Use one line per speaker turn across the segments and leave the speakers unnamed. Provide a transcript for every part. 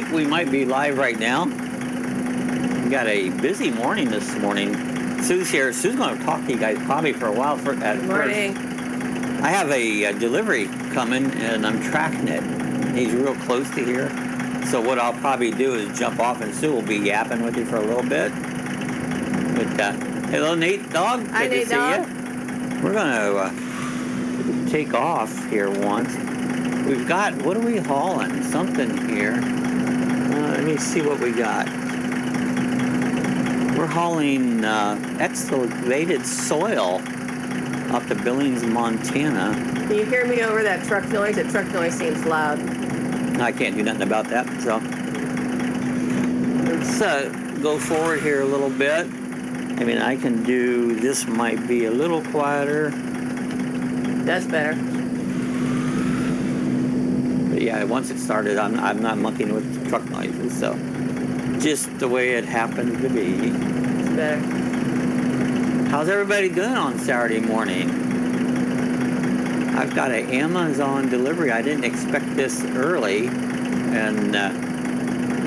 think we might be live right now. We got a busy morning this morning. Sue's here. Sue's going to talk to you guys probably for a while. Good
morning.
I have a delivery coming, and I'm tracking it. He's real close to here. So what I'll probably do is jump off, and Sue will be yapping with you for a little bit. But hello, Nate Dawg.
Hi, Nate Dawg.
We're going to take off here once. We've got, what are we hauling? Something here. Let me see what we got. We're hauling excavated soil up to Billings, Montana.
Can you hear me over that truck noise? That truck noise seems loud.
I can't do nothing about that, so let's go forward here a little bit. I mean, I can do, this might be a little quieter.
That's better.
But yeah, once it started, I'm not monkeying with the truck noises, so just the way it happened to be.
It's better.
How's everybody doing on Saturday morning? I've got an Amazon delivery. I didn't expect this early, and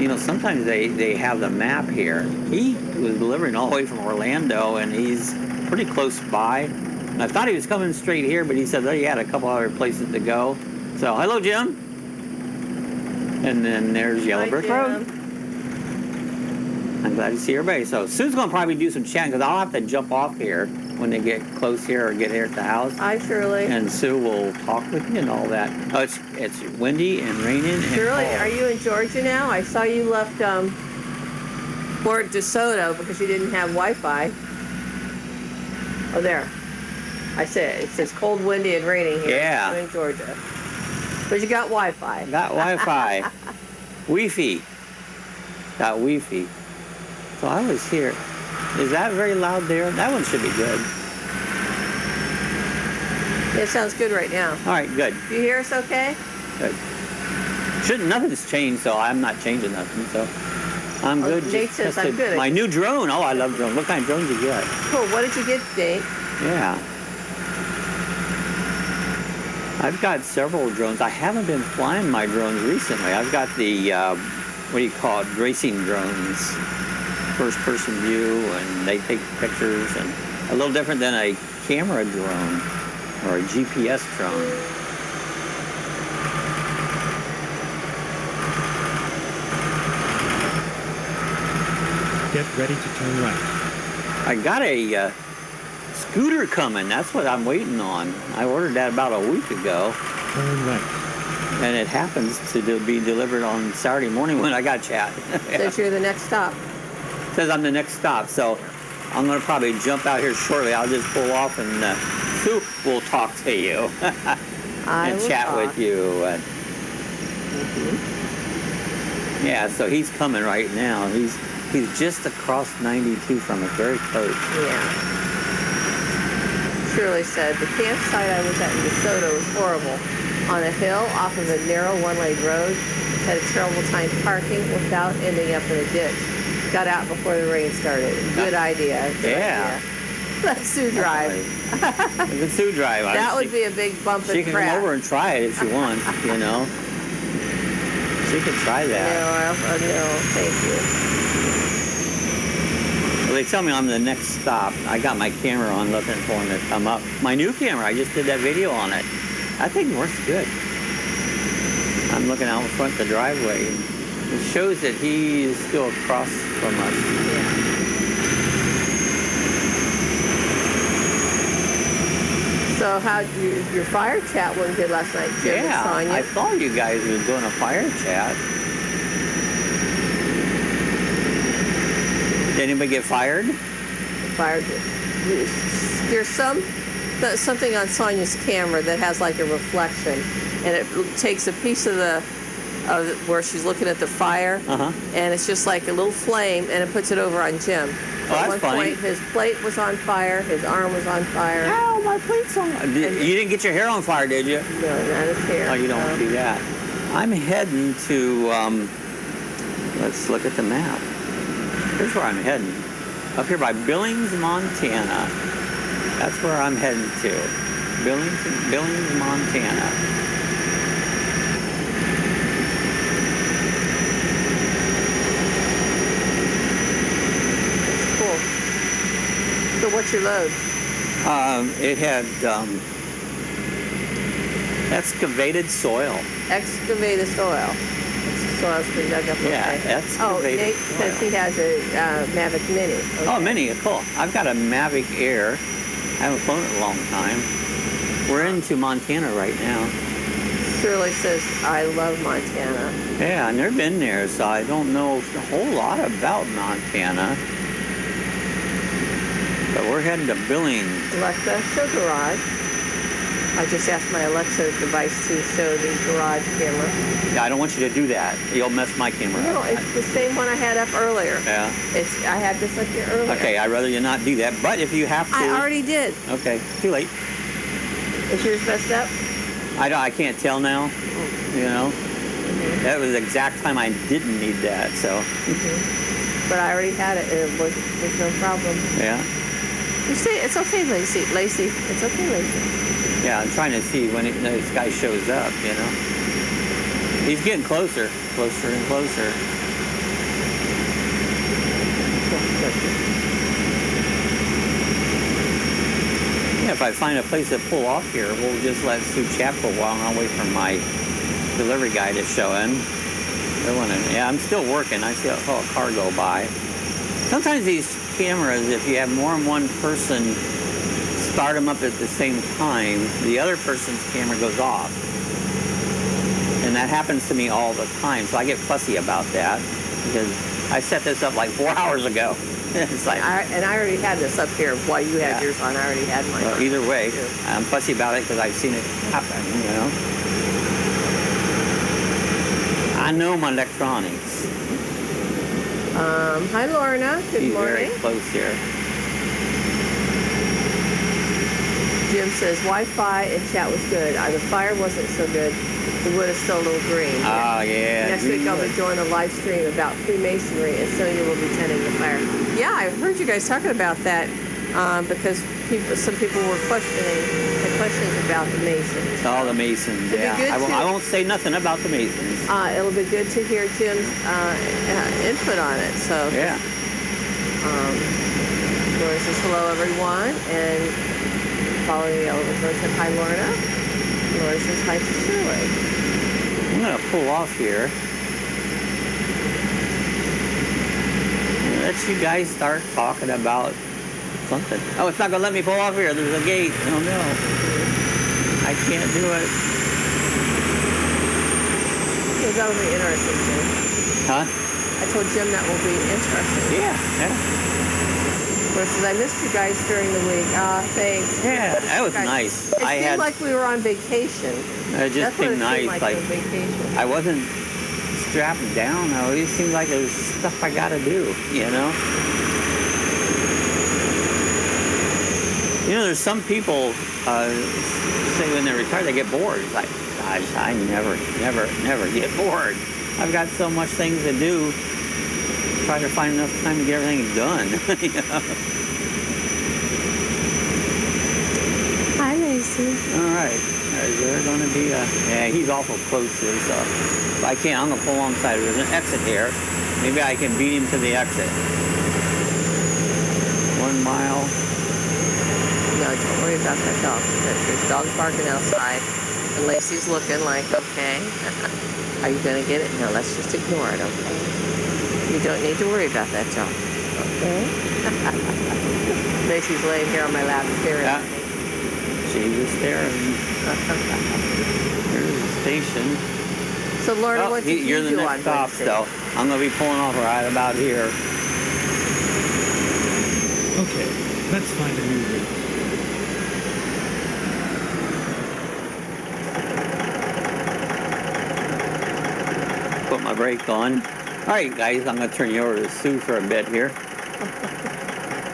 you know, sometimes they have the map here. He was delivering all the way from Orlando, and he's pretty close by. And I thought he was coming straight here, but he said that he had a couple other places to go. So, hello, Jim. And then there's Yellow Brick Road. I'm glad to see everybody. So, Sue's going to probably do some chatting, because I'll have to jump off here when they get close here or get here at the house.
Hi, Shirley.
And Sue will talk with you and all that. Oh, it's windy and raining.
Shirley, are you in Georgia now? I saw you left Fort DeSoto because you didn't have Wi-Fi. Oh, there. I said, it says cold, windy, and raining here.
Yeah.
I'm in Georgia. But you got Wi-Fi.
Got Wi-Fi. Wi-Fi. Got Wi-Fi. So I was here. Is that very loud there? That one should be good.
It sounds good right now.
All right, good.
Do you hear us okay?
Good. Nothing's changed, so I'm not changing nothing, so I'm good.
Nate says I'm good.
My new drone. Oh, I love drones. What kind of drones did you get?
Cool. What did you get, Nate?
Yeah. I've got several drones. I haven't been flying my drones recently. I've got the, what do you call it, racing drones. First-person view, and they take pictures, and a little different than a camera drone or a GPS drone.
Get ready to turn right.
I got a scooter coming. That's what I'm waiting on. I ordered that about a week ago.
Turn right.
And it happens to be delivered on Saturday morning when I got chat.
Says you're the next stop.
Says I'm the next stop, so I'm going to probably jump out here shortly. I'll just pull off, and Sue will talk to you and chat with you. Yeah, so he's coming right now. He's just across 92 from us, very close.
Yeah. Shirley said, the campsite I was at in DeSoto was horrible. On a hill off of a narrow one-lane road. Had a terrible time parking without ending up in a ditch. Got out before the rain started. Good idea. Good idea. Let Sue drive.
Let Sue drive.
That would be a big bump and
She can
crap.
come over and try it if she wants, you know. She can try that.
No, thank you.
Well, they tell me I'm the next stop. I got my camera on looking for him to come up. My new camera, I just did that video on it. That thing works good. I'm looking out in front of the driveway. It shows that he is still across from us.
Yeah. So how your fire chat went good last night, Jim?
Yeah, I thought you guys were doing a fire chat. Did anybody get fired?
Fired. There's something on Sonia's camera that has like a reflection, and it takes a piece of where she's looking at the fire, and it's just like a little flame, and it puts it over on Jim. At one point, his plate was on fire, his arm was on fire.
Ow, my plate's on fire. You didn't get your hair on fire, did you?
No, not his hair.
Oh, you don't want to do that. I'm heading to, let's look at the map. Here's where I'm heading. Up here by Billings, Montana. That's where I'm heading to. Billings, Montana.
What's your load?
It had excavated soil.
Excavated soil. Soil's been dug up.
Yeah,
Okay.
excavated
Nate
soil.
says he has a Mavic Mini. Okay.
Oh, Mini, cool. I've got a Mavic Air. I haven't flown it a long time. We're into Montana right now.
Shirley says, I love Montana.
Yeah, I've never been there, so I don't know a whole lot about Montana. But we're heading to Billings.
Alexa, show garage. I just asked my Alexa device to show the garage camera.
Yeah, I don't want you to do that. You'll mess my camera
No,
up.
it's the same one I had up earlier.
Yeah.
I had this up here earlier.
Okay, I'd rather you not do that. But if you have to...
I already did.
Okay, too late.
Is yours messed up?
I can't tell now. You know? That was the exact time I didn't need that, so...
But I already had it, and there's no problem.
Yeah.
You say it's okay, Lacey. Lacey, it's okay, Lacey.
Yeah, I'm trying to see when this guy shows up, you know? He's getting closer and closer. Yeah, if I find a place to pull off here, we'll just let Sue chat for a while and I'll wait for my delivery guy to show in. Yeah, I'm still working. I saw a car go by. Sometimes these cameras, if you have more than one person start them up at the same time, the other person's camera goes off. And that happens to me all the time, so I get fussy about that because I set this up like 4 hours ago. It's like,
I already had this up here while you had
Yeah.
yours on. I already had mine.
well,
on.
either way, I'm fussy about it because I've seen it happen, you know. I know my electronics.
Hi, Lorna. Good
He's
morning.
very close here.
Jim says Wi-Fi and chat was good. The fire wasn't so good. The wood is still a little green.
Oh, yeah.
Next week I'll be doing a live stream about Freemasonry, and Sonia will be tending the fire. Yeah, I heard you guys talking about that because some people were the questions about the Masons.
It's all the Masons,
It'd be
yeah.
good
I won't say nothing about the Masons.
It'll be good to hear Jim's input on it. So,
Yeah.
Laura says hello, everyone, and following the elevator said hi, Lorna. Laura says hi to Shirley.
I'm going to pull off here. Let you guys start talking about something. Oh, it's not going to let me pull off here. There's a gate. Oh, no. I can't do it.
Well, that will be interesting, Jim.
Huh?
I told Jim that will be interesting.
Yeah.
Versus I missed you guys during the week. Thanks.
Yeah, that was
Guys,
nice.
It seemed like we were on vacation.
It just
That's what
seemed
it seemed
nice.
like, a vacation.
I wasn't strapped down, though. It seemed like there's stuff I got to do, you know? You know, there's some people say when they retire, they get bored. It's like, gosh, I never get bored. I've got so much things to do. Try to find enough time to get everything done. You know?
Hi, Lacey.
All right. Is there going to be a... Yeah, he's awful close here, so if I can't, I'm going to pull alongside. There's an exit here. Maybe I can beat him to the exit. 1 mile.
No, don't worry about that dog. There's dog barking outside. And Lacey's looking like, okay. Are you going to get it? No, let's just ignore it, okay? You don't need to worry about that dog. Okay? Lacey's laying here on my lap staring at me.
She was staring. Here's the station.
So, Lorna, what did
you're
you
the
do on
next stop,
Wednesday?
so I'm going to be pulling off right about here.
Okay, let's find a new route.
Put my brake on. All right, guys, I'm going to turn you over to Sue for a bit here.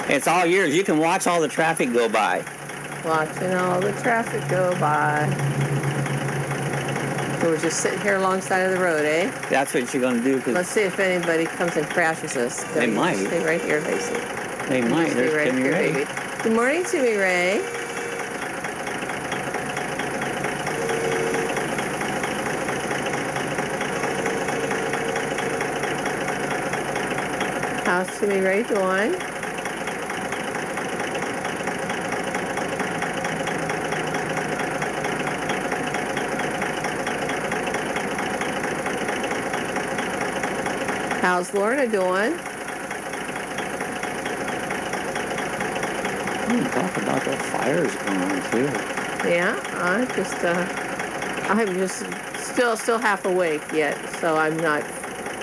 It's all yours. You can watch all the traffic go by.
Watching all the traffic go by. So we're just sitting here alongside of the road, eh?
That's what you're going to do.
Let's see if anybody comes and crashes us.
They
You
might.
Stay right here, Lacey.
They might.
Stay
There's
right
Timmy
here,
Ray.
baby. Good morning, Timmy Ray. How's Timmy Ray doing? How's Lorna doing?
Talk about the fires going on too.
Yeah, I'm just still half awake yet, so I'm not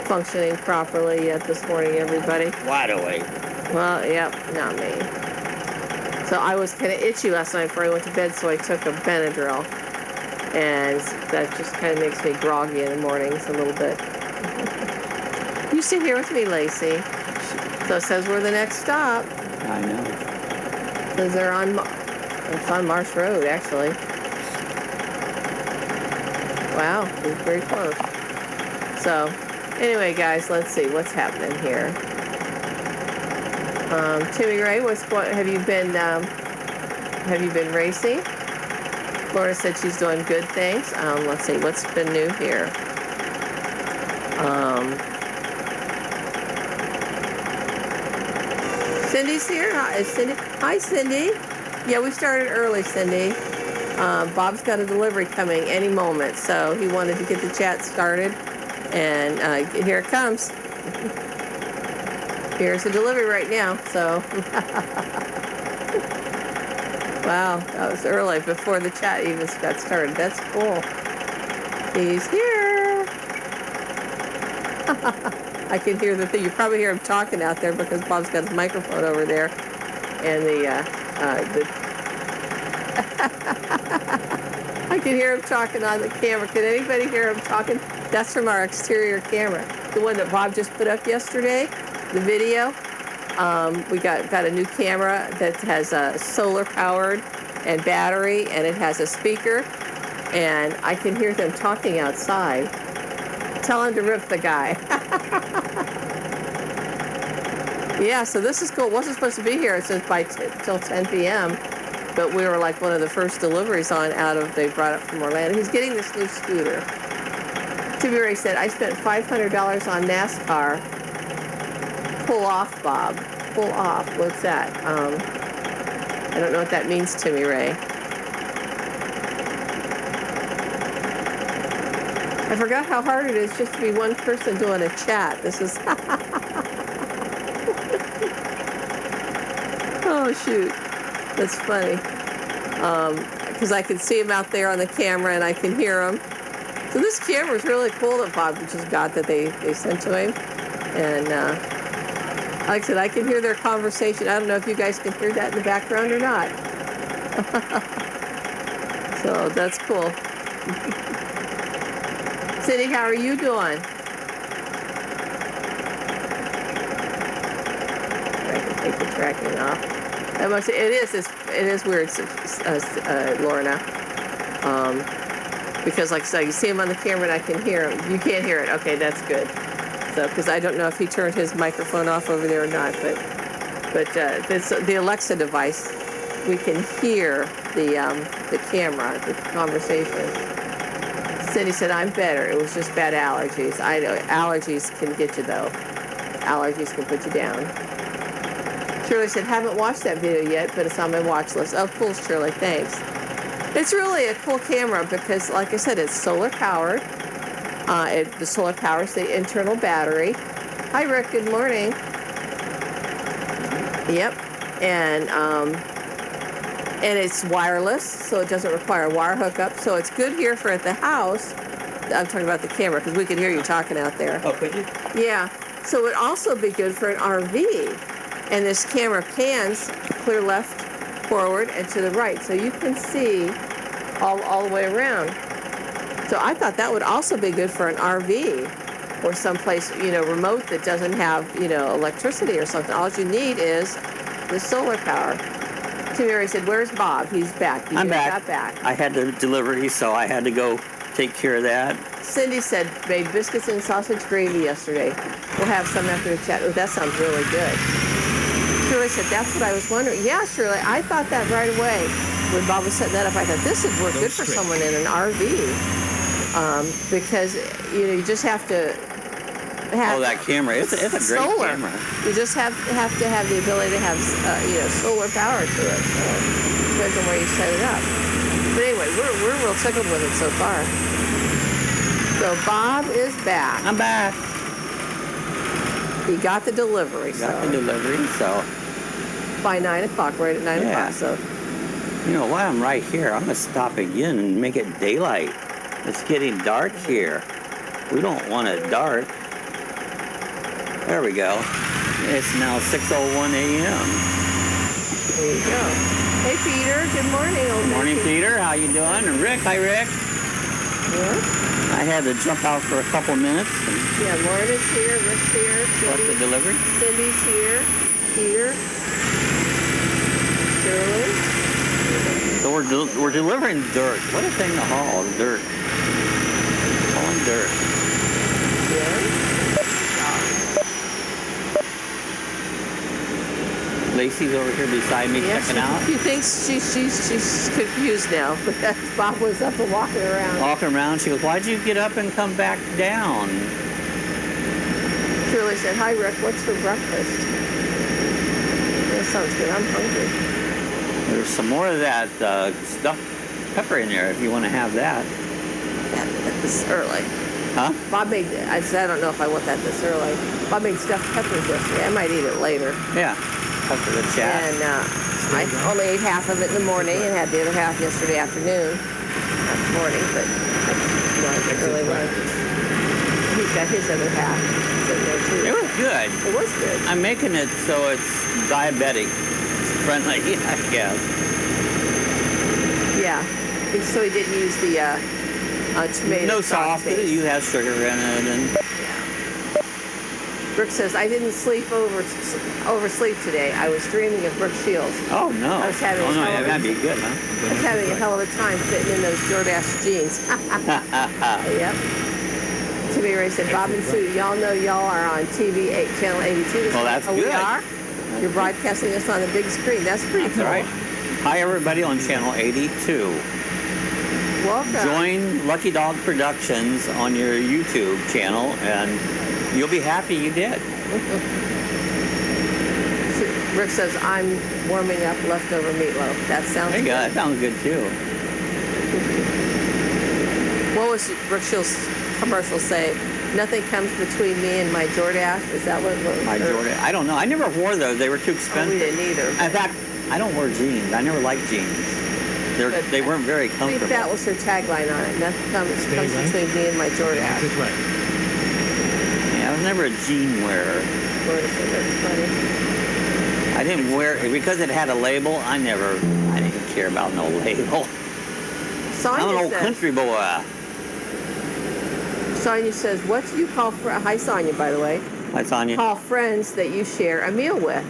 functioning properly yet this morning, everybody.
Wide awake.
Well, yep, not me. So I was kind of itchy last night before I went to bed, so I took a Benadryl, and that just kind of makes me groggy in the mornings a little bit. You sit here with me, Lacey. So it says we're the next stop.
I know.
Because they're on, it's on Marsh Road, actually. Wow, it's very close. So, anyway, guys, let's see what's happening here. Timmy Ray, have you been racing? Laura said she's doing good things. Let's see what's been new here. Cindy's here. Hi, Cindy. Hi, Cindy. Yeah, we started early, Cindy. Bob's got a delivery coming any moment, so he wanted to get the chat started. And here it comes. Here's the delivery right now, so. Wow, that was early, before the chat even got started. That's cool. He's here. I can hear the thing. You probably hear him talking out there because Bob's got his microphone over there. And I can hear him talking on the camera. Can anybody hear him talking? That's from our exterior camera. The one that Bob just put up yesterday, the video. We got a new camera that has solar powered and battery, and it has a speaker. And I can hear them talking outside. Tell him to rip the guy. Yeah, so this is cool. It wasn't supposed to be here. It says till 10 p.m. But we were like one of the first deliveries they brought up from Orlando. He's getting this new scooter. Timmy Ray said, I spent $500 on NASCAR. Pull off, Bob. Pull off. What's that? I don't know what that means, Timmy Ray. I forgot how hard it is just to be one person doing a chat. This is... Oh, shoot. That's funny. Because I can see him out there on the camera and I can hear him. So this camera is really cool that Bob just got that they sent to him. And like I said, I can hear their conversation. I don't know if you guys can hear that in the background or not. So that's cool. Cindy, how are you doing? I can take the tracking off. It is weird, Lorna. Because like I said, you see him on the camera and I can hear him. You can't hear it. Okay, that's good. So, because I don't know if he turned his microphone off over there or not, but the Alexa device, we can hear the camera, the conversation. Cindy said, I'm better. It was just bad allergies. I know, allergies can get you, though. Allergies can put you down. Shirley said, haven't watched that video yet, but it's on my watch list. Oh, cool, Shirley, thanks. It's really a cool camera because, like I said, it's solar powered. The solar powers the internal battery. Hi, Rick, good morning. Yep, and it's wireless, so it doesn't require a wire hookup. So it's good here for at the house. I'm talking about the camera because we can hear you talking out there.
Oh, could you?
Yeah, so it would also be good for an RV. And this camera pans clear left, forward, and to the right. So you can see all the way around. So I thought that would also be good for an RV or someplace, remote that doesn't have, electricity or something. All you need is the solar power. Tim Mary said, where's Bob? He's back.
I'm back.
Got back.
I had the delivery, so I had to go take care of that.
Cindy said, made biscuits and sausage gravy yesterday. We'll have some after the chat. Oh, that sounds really good. Shirley said, that's what I was wondering. Yeah, Shirley, I thought that right away. When Bob was setting that up, I thought this would work good for someone in an RV. Because, you just have to have...
Oh, that camera. It's a great
solar.
camera.
You just have to have the ability to have, solar power to it. So it depends on where you set it up. But anyway, we're real tickled with it so far. So Bob is back.
I'm back.
He got the delivery,
Got the delivery, so
by 9 o'clock, right at 9
Yeah.
o'clock. So
you know while I'm right here, I'm gonna stop again and make it daylight. It's getting dark here. We don't want it dark. There we go. It's now 6:01 a.m.
there you go. Hey, Peter. Good morning, old
Good morning,
man.
Peter. How you doing? And Rick. Hi, Rick.
Yeah.
I had to jump out for a couple minutes and
Yeah, Lauren is here. Rick's here.
collect the
Cindy,
delivery.
Cindy's here. Peter. Shirley.
So we're delivering dirt. What a thing to haul, dirt. Hauling dirt.
Yeah.
Lacey's over here beside me checking out.
She thinks she's confused now. But Bob was up and walking around.
Walking around, she goes, "Why'd you get up and come back down?"
Shirley said, "Hi, Rick. What's for breakfast?" That sounds good. I'm hungry.
There's some more of that stuffed pepper in there if you want to have that.
At this early.
Huh?
Bob made. I said, I don't know if I want that this early. Bob made stuffed peppers yesterday. I might eat it later.
Yeah. Pepper the chat.
And I only ate half of it in the morning and had the other half yesterday afternoon. Not morning, but early lunch. He's got his other half sitting there too.
It was good.
It was good.
I'm making it so it's diabetic friendly, I guess.
Yeah. So he didn't use the tomato
No
sauce
sauce.
base.
You have sugar in it, and
Brooke says, I didn't oversleep today. I was dreaming of Brooke Shields.
oh no.
I was having
oh no,
trouble.
that'd be good, huh?
I was having a hell of a time fitting in those DoorDash jeans. Yep. Timmy Ray said, Bob and Sue, y'all know y'all are on TV, Channel 82 this
Well,
week.
that's
Oh,
good.
we are? You're broadcasting us on the big screen. That's pretty
That's
cool.
all right. Hi everybody on channel 82.
Welcome.
Join Lucky Dog Productions on your YouTube channel, and you'll be happy you did.
Rick says, I'm warming up leftover meatloaf. That sounds
There you
good.
go. That sounds good too.
What was Brooke Shields' commercial say? Nothing comes between me and my DoorDash. Is that what?
My Jordan. I don't know. I never wore those. They were too
Oh, we
expensive.
didn't either.
In fact, I don't wear jeans. I never liked jeans.
But
They weren't very
I think
comfortable.
that was her tagline on it. Nothing comes
Tagline?
between me and my
That's
DoorDash.
it, right.
Yeah, I was never a jean wearer.
Florida said that's funny.
I didn't wear it because it had a label. I didn't care about no label.
Sonia
I'm an old
says,
country boy.
Sonia says, what do you call hi Sonia, by the way,
Hi, Sonia.
call friends that you share a meal with?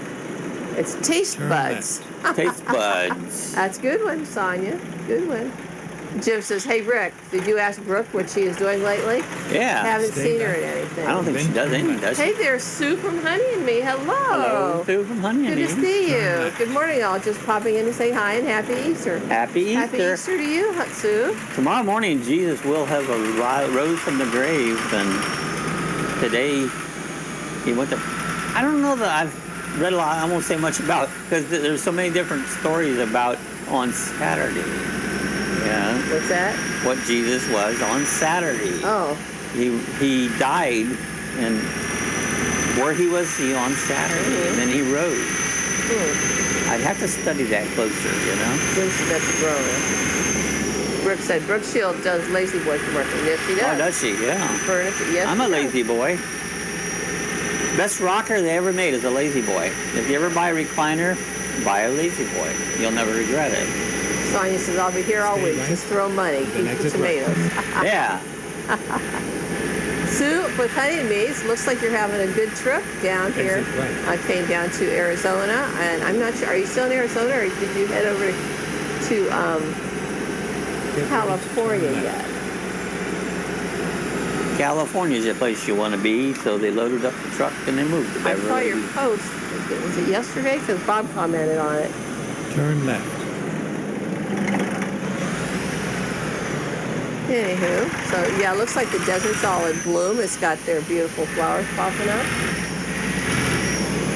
It's taste
Turn
buds.
Taste buds.
That's a good one, Sonia. Good one. Jim says, hey, Rick, did you ask Brooke what she is doing lately?
Yeah.
Haven't
Stay
seen her
back.
in anything.
I don't think she does anything, does she?
Hey there, Sue from Honey and Me. Hello.
Hello, Sue from Honey
Good
and
to
Me.
see you. Good morning, all. Just popping in to say hi and happy Easter.
Happy Easter.
Happy Easter to you, Sue.
Tomorrow morning, Jesus will have rose from the grave, and today he went to. I don't know that I've read a lot. I won't say much about because there's so many different stories about on Saturday. Yeah,
What's that?
what Jesus was on Saturday.
Oh,
He died, and where he was on Saturday, and then he rose. I'd have to study that closer, you know.
Jim said that's a groaner. Brooke said, Brooke Shield does Lazy Boy commercials. Yes, she does.
Oh, does she? Yeah.
Furniture, yes,
I'm
she
a
does.
lazy boy. Best rocker they ever made is a lazy boy. If you ever buy a recliner, buy a lazy boy. You'll never regret it.
Sonia says, I'll be here all
Stay
week.
right.
Just throw money. Keep the
exit right.
tomatoes.
Yeah.
Sue, with Honey and Me, it looks like you're having a good trip down here.
Exit right.
I came down to Arizona, and I'm not sure. Are you still in Arizona, or did you head over to
Get
California
ready to turn
yet?
California's the place you want to be, so they loaded up the truck and they moved to
I saw
Beverly.
your post. Was it yesterday? Because Bob commented on it.
left. Turn left.
Anywho, so yeah, it looks like the desert's all in bloom. It's got their beautiful flowers popping up.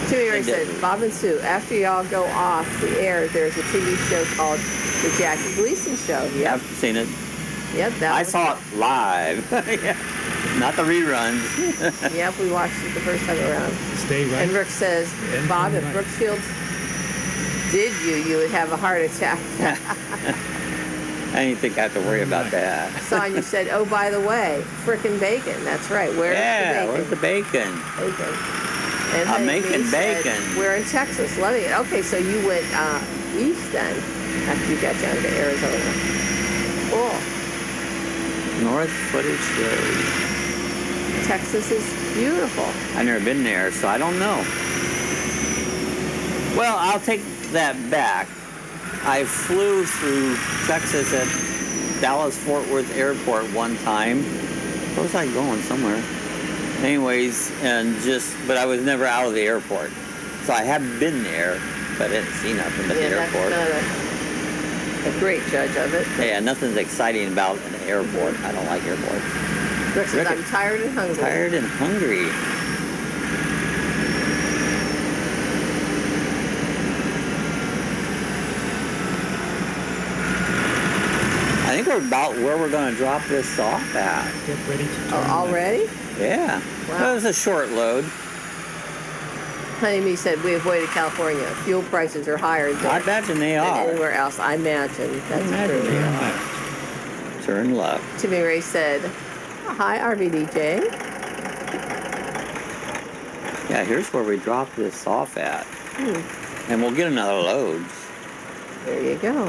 Timmy Ray said, Bob and Sue, after y'all go off the air, there's a TV show called The Jackie Gleason Show. Yep,
I've seen it.
yep. That
I
was-
saw it live. Yeah. Not the reruns.
Yep, we watched it the first time around.
Stay right.
And Rick says,
And
Bob, if
right.
Brookfield did you would have a heart attack.
I didn't think I have to worry about that.
Sonia said, oh, by the way, frickin' bacon. That's right. Where's
Yeah,
the
where's
bacon?
the bacon?
Bacon. And
I'm
Honey
making
Bee said,
bacon.
we're in Texas, loving it. Okay, so you went east then after you got down to Arizona. Cool.
North Footage Road.
Texas is beautiful.
I've never been there, so I don't know. Well, I'll take that back. I flew through Texas at Dallas-Fort Worth Airport one time. Where was I going? Somewhere. Anyways, but I was never out of the airport. So I have been there, but I didn't see nothing but the airport.
That's not a great judge of it.
Yeah, nothing's exciting about an airport. I don't like airports.
Rick says, I'm tired and hungry.
Tired and hungry. I think we're about where we're going to drop this off at.
Get ready to turn
Already?
Yeah.
Wow.
That was a short load.
Honey Bee said, we avoided California. Fuel prices are higher there
I imagine they
than
are.
anywhere else. I imagine. That's
Imagine
true.
they
Turn
are.
left.
Turn left.
Timmy Ray said, hi, RVDJ.
Yeah, here's where we drop this off at. And we'll get another load.
There you go.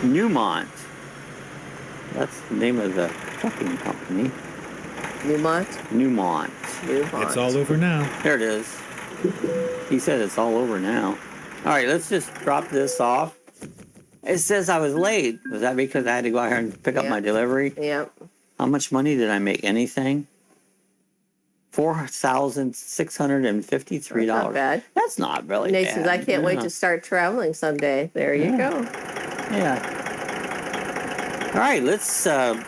Newmont. That's the name of the trucking company.
Newmont?
Newmont.
Newmont.
It's all over now.
There it is. He said it's all over now. All right, let's just drop this off. It says I was late. Was that because I had to go out here and pick up
Yeah.
my delivery?
Yep.
How much money did I make? Anything? $4,653.
Not bad.
That's not really
Nate
bad.
says, I can't wait
Yeah.
to start traveling someday. There you go.
Yeah. All right, let's go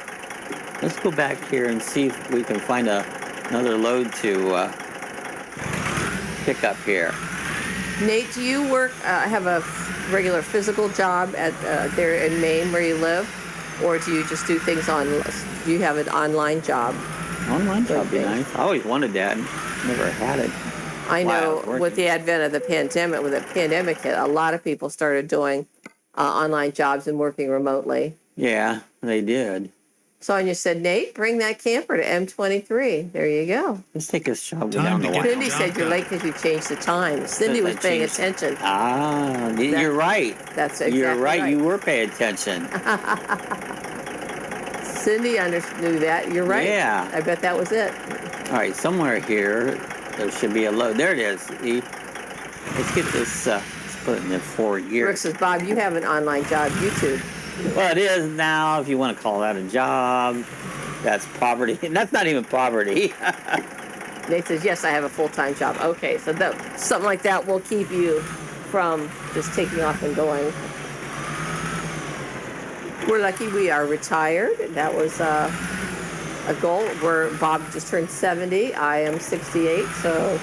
back here and see if we can find another load to pick up here.
Nate, do you work, have a regular physical job at there in Maine where you live? Or do you just do things do you have an online job?
Online job would be
Okay.
nice. I always wanted that. Never had it.
I
Wow,
know
working.
with the advent of the pandemic, when the pandemic hit, a lot of people started doing online jobs and working remotely.
Yeah, they did.
Sonia said, Nate, bring that camper to M23. There you go.
Let's take this job
Time
down
to
the
get
line.
Cindy said you're late because you changed the time. Cindy was
I
paying
changed-
attention.
Ah, you're right.
That's exactly
You're right.
right.
You were paying attention.
Cindy knew that. You're right.
Yeah.
I bet that was it.
All right, somewhere here there should be a load. There it is. See? Let's get this. Let's put it in the forward gear.
Rick says, Bob, you have an online job, YouTube.
Well, it is now. If you want to call that a job, that's poverty. And that's not even poverty.
Nate says, yes, I have a full-time job. Okay, so something like that will keep you from just taking off and going. We're lucky we are retired. That was a goal. Bob just turned 70. I am 68, so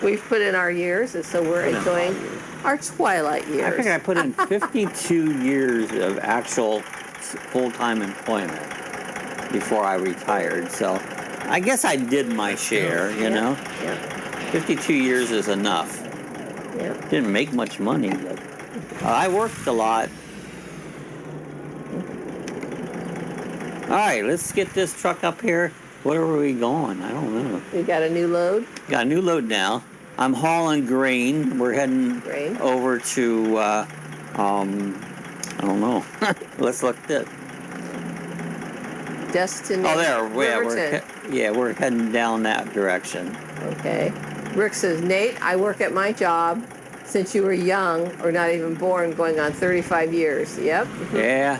we've put in our years, and so we're enjoying our twilight
I
years.
figured I put in 52 years of actual full-time employment before I retired. So I guess I did my share, you know.
Yeah,
52 years is enough.
yeah.
Didn't make much money, but I worked a lot. All right, let's get this truck up here. Where are we going? I don't know.
We got a new load.
Got a new load now. I'm hauling grain. We're heading
Grain.
over to, I don't know. Let's look at it.
Destination.
Oh, there.
Riverton.
We're heading down that direction.
Okay. Rick says, Nate, I work at my job since you were young or not even born, going on 35 years. Yep.
Yeah.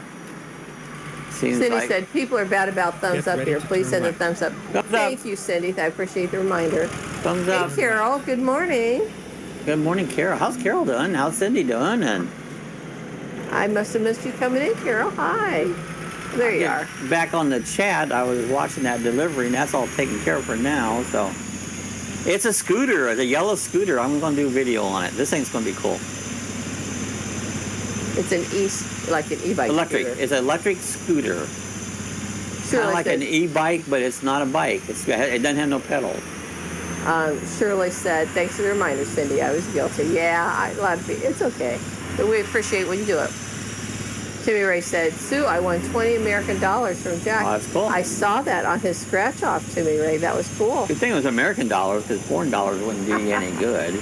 Seems
Cindy
like
said, people are bad about thumbs
Get
up
ready
here.
to
Please
turn
send a
left.
thumbs up.
Thumbs up.
Thank you, Cindy. I appreciate the reminder.
thumbs
Hey,
up.
Carol. Good morning.
Good morning, Carol. How's Carol doing? How's Cindy doing? And
I must have missed you coming in, Carol. Hi. There you are.
back on the chat, I was watching that delivery, and that's all taken care of for now. So it's a scooter, a yellow scooter. I'm going to do a video on it. This thing's going to be cool.
It's an like an e-bike
Electric.
scooter.
It's an electric scooter. Kind of like an e-bike, but it's not a bike. It doesn't have no pedals.
Shirley said, thanks for the reminder, Cindy. I was guilty. Yeah, a lot of people. It's okay. But we appreciate when you do it. Timmy Ray said, Sue, I won $20 American from Jack.
Oh, that's cool.
I saw that on his scratch off, Timmy Ray. That was cool.
Good thing it was American dollars, because foreign dollars wouldn't do you any good.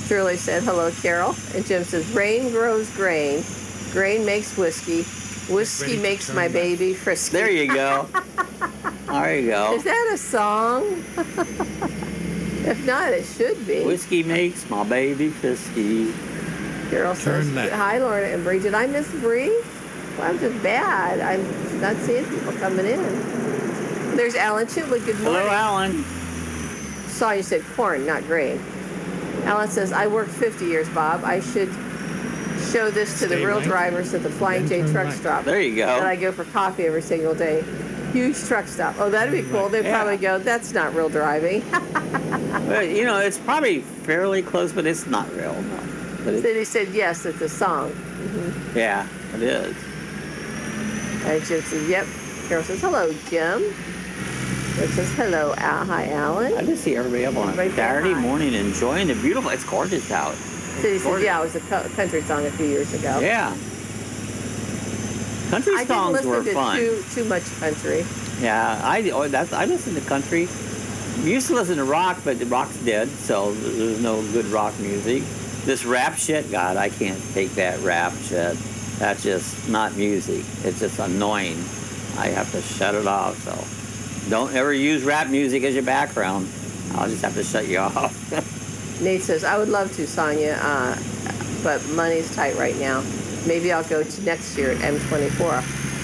Shirley said, hello, Carol. And Jim says, rain grows grain. Grain makes whiskey. Whiskey makes my baby frisky.
There you go. There you go.
Is that a song? If not, it should be.
Whiskey makes my baby frisky.
Carol says, hi, Lorna and Bree. Did I miss Bree? Well, I'm just bad. I'm not seeing people coming in. There's Alan Chitley. Good morning.
Hello, Alan.
Saw you said corn, not grain. Alan says, I worked 50 years, Bob. I should show this to the real drivers at the Flying J truck stop.
There you go.
And I go for coffee every single day. Huge truck stop. Oh, that'd be cool. They'd probably go, that's not real driving.
Well, you know, it's probably fairly close, but it's not real. No. But
Then he said, yes, it's a song. Mm-hmm.
Yeah, it is.
And Jim says, yep. Carol says, hello, Jim. Rick says, hello, hi, Alan.
I just see everybody up on a Saturday morning enjoying the beautiful, it's gorgeous out.
So he said, yeah, it was a country song a few years ago.
Yeah. Country songs were fun.
I didn't listen to too much country.
Yeah, I listen to country. We used to listen to rock, but the rock's dead, so there's no good rock music. This rap shit, God, I can't take that rap shit. That's just not music. It's just annoying. I have to shut it off, so don't ever use rap music as your background. I'll just have to shut you off.
Nate says, I would love to, Sonia, but money's tight right now. Maybe I'll go to next year at M24.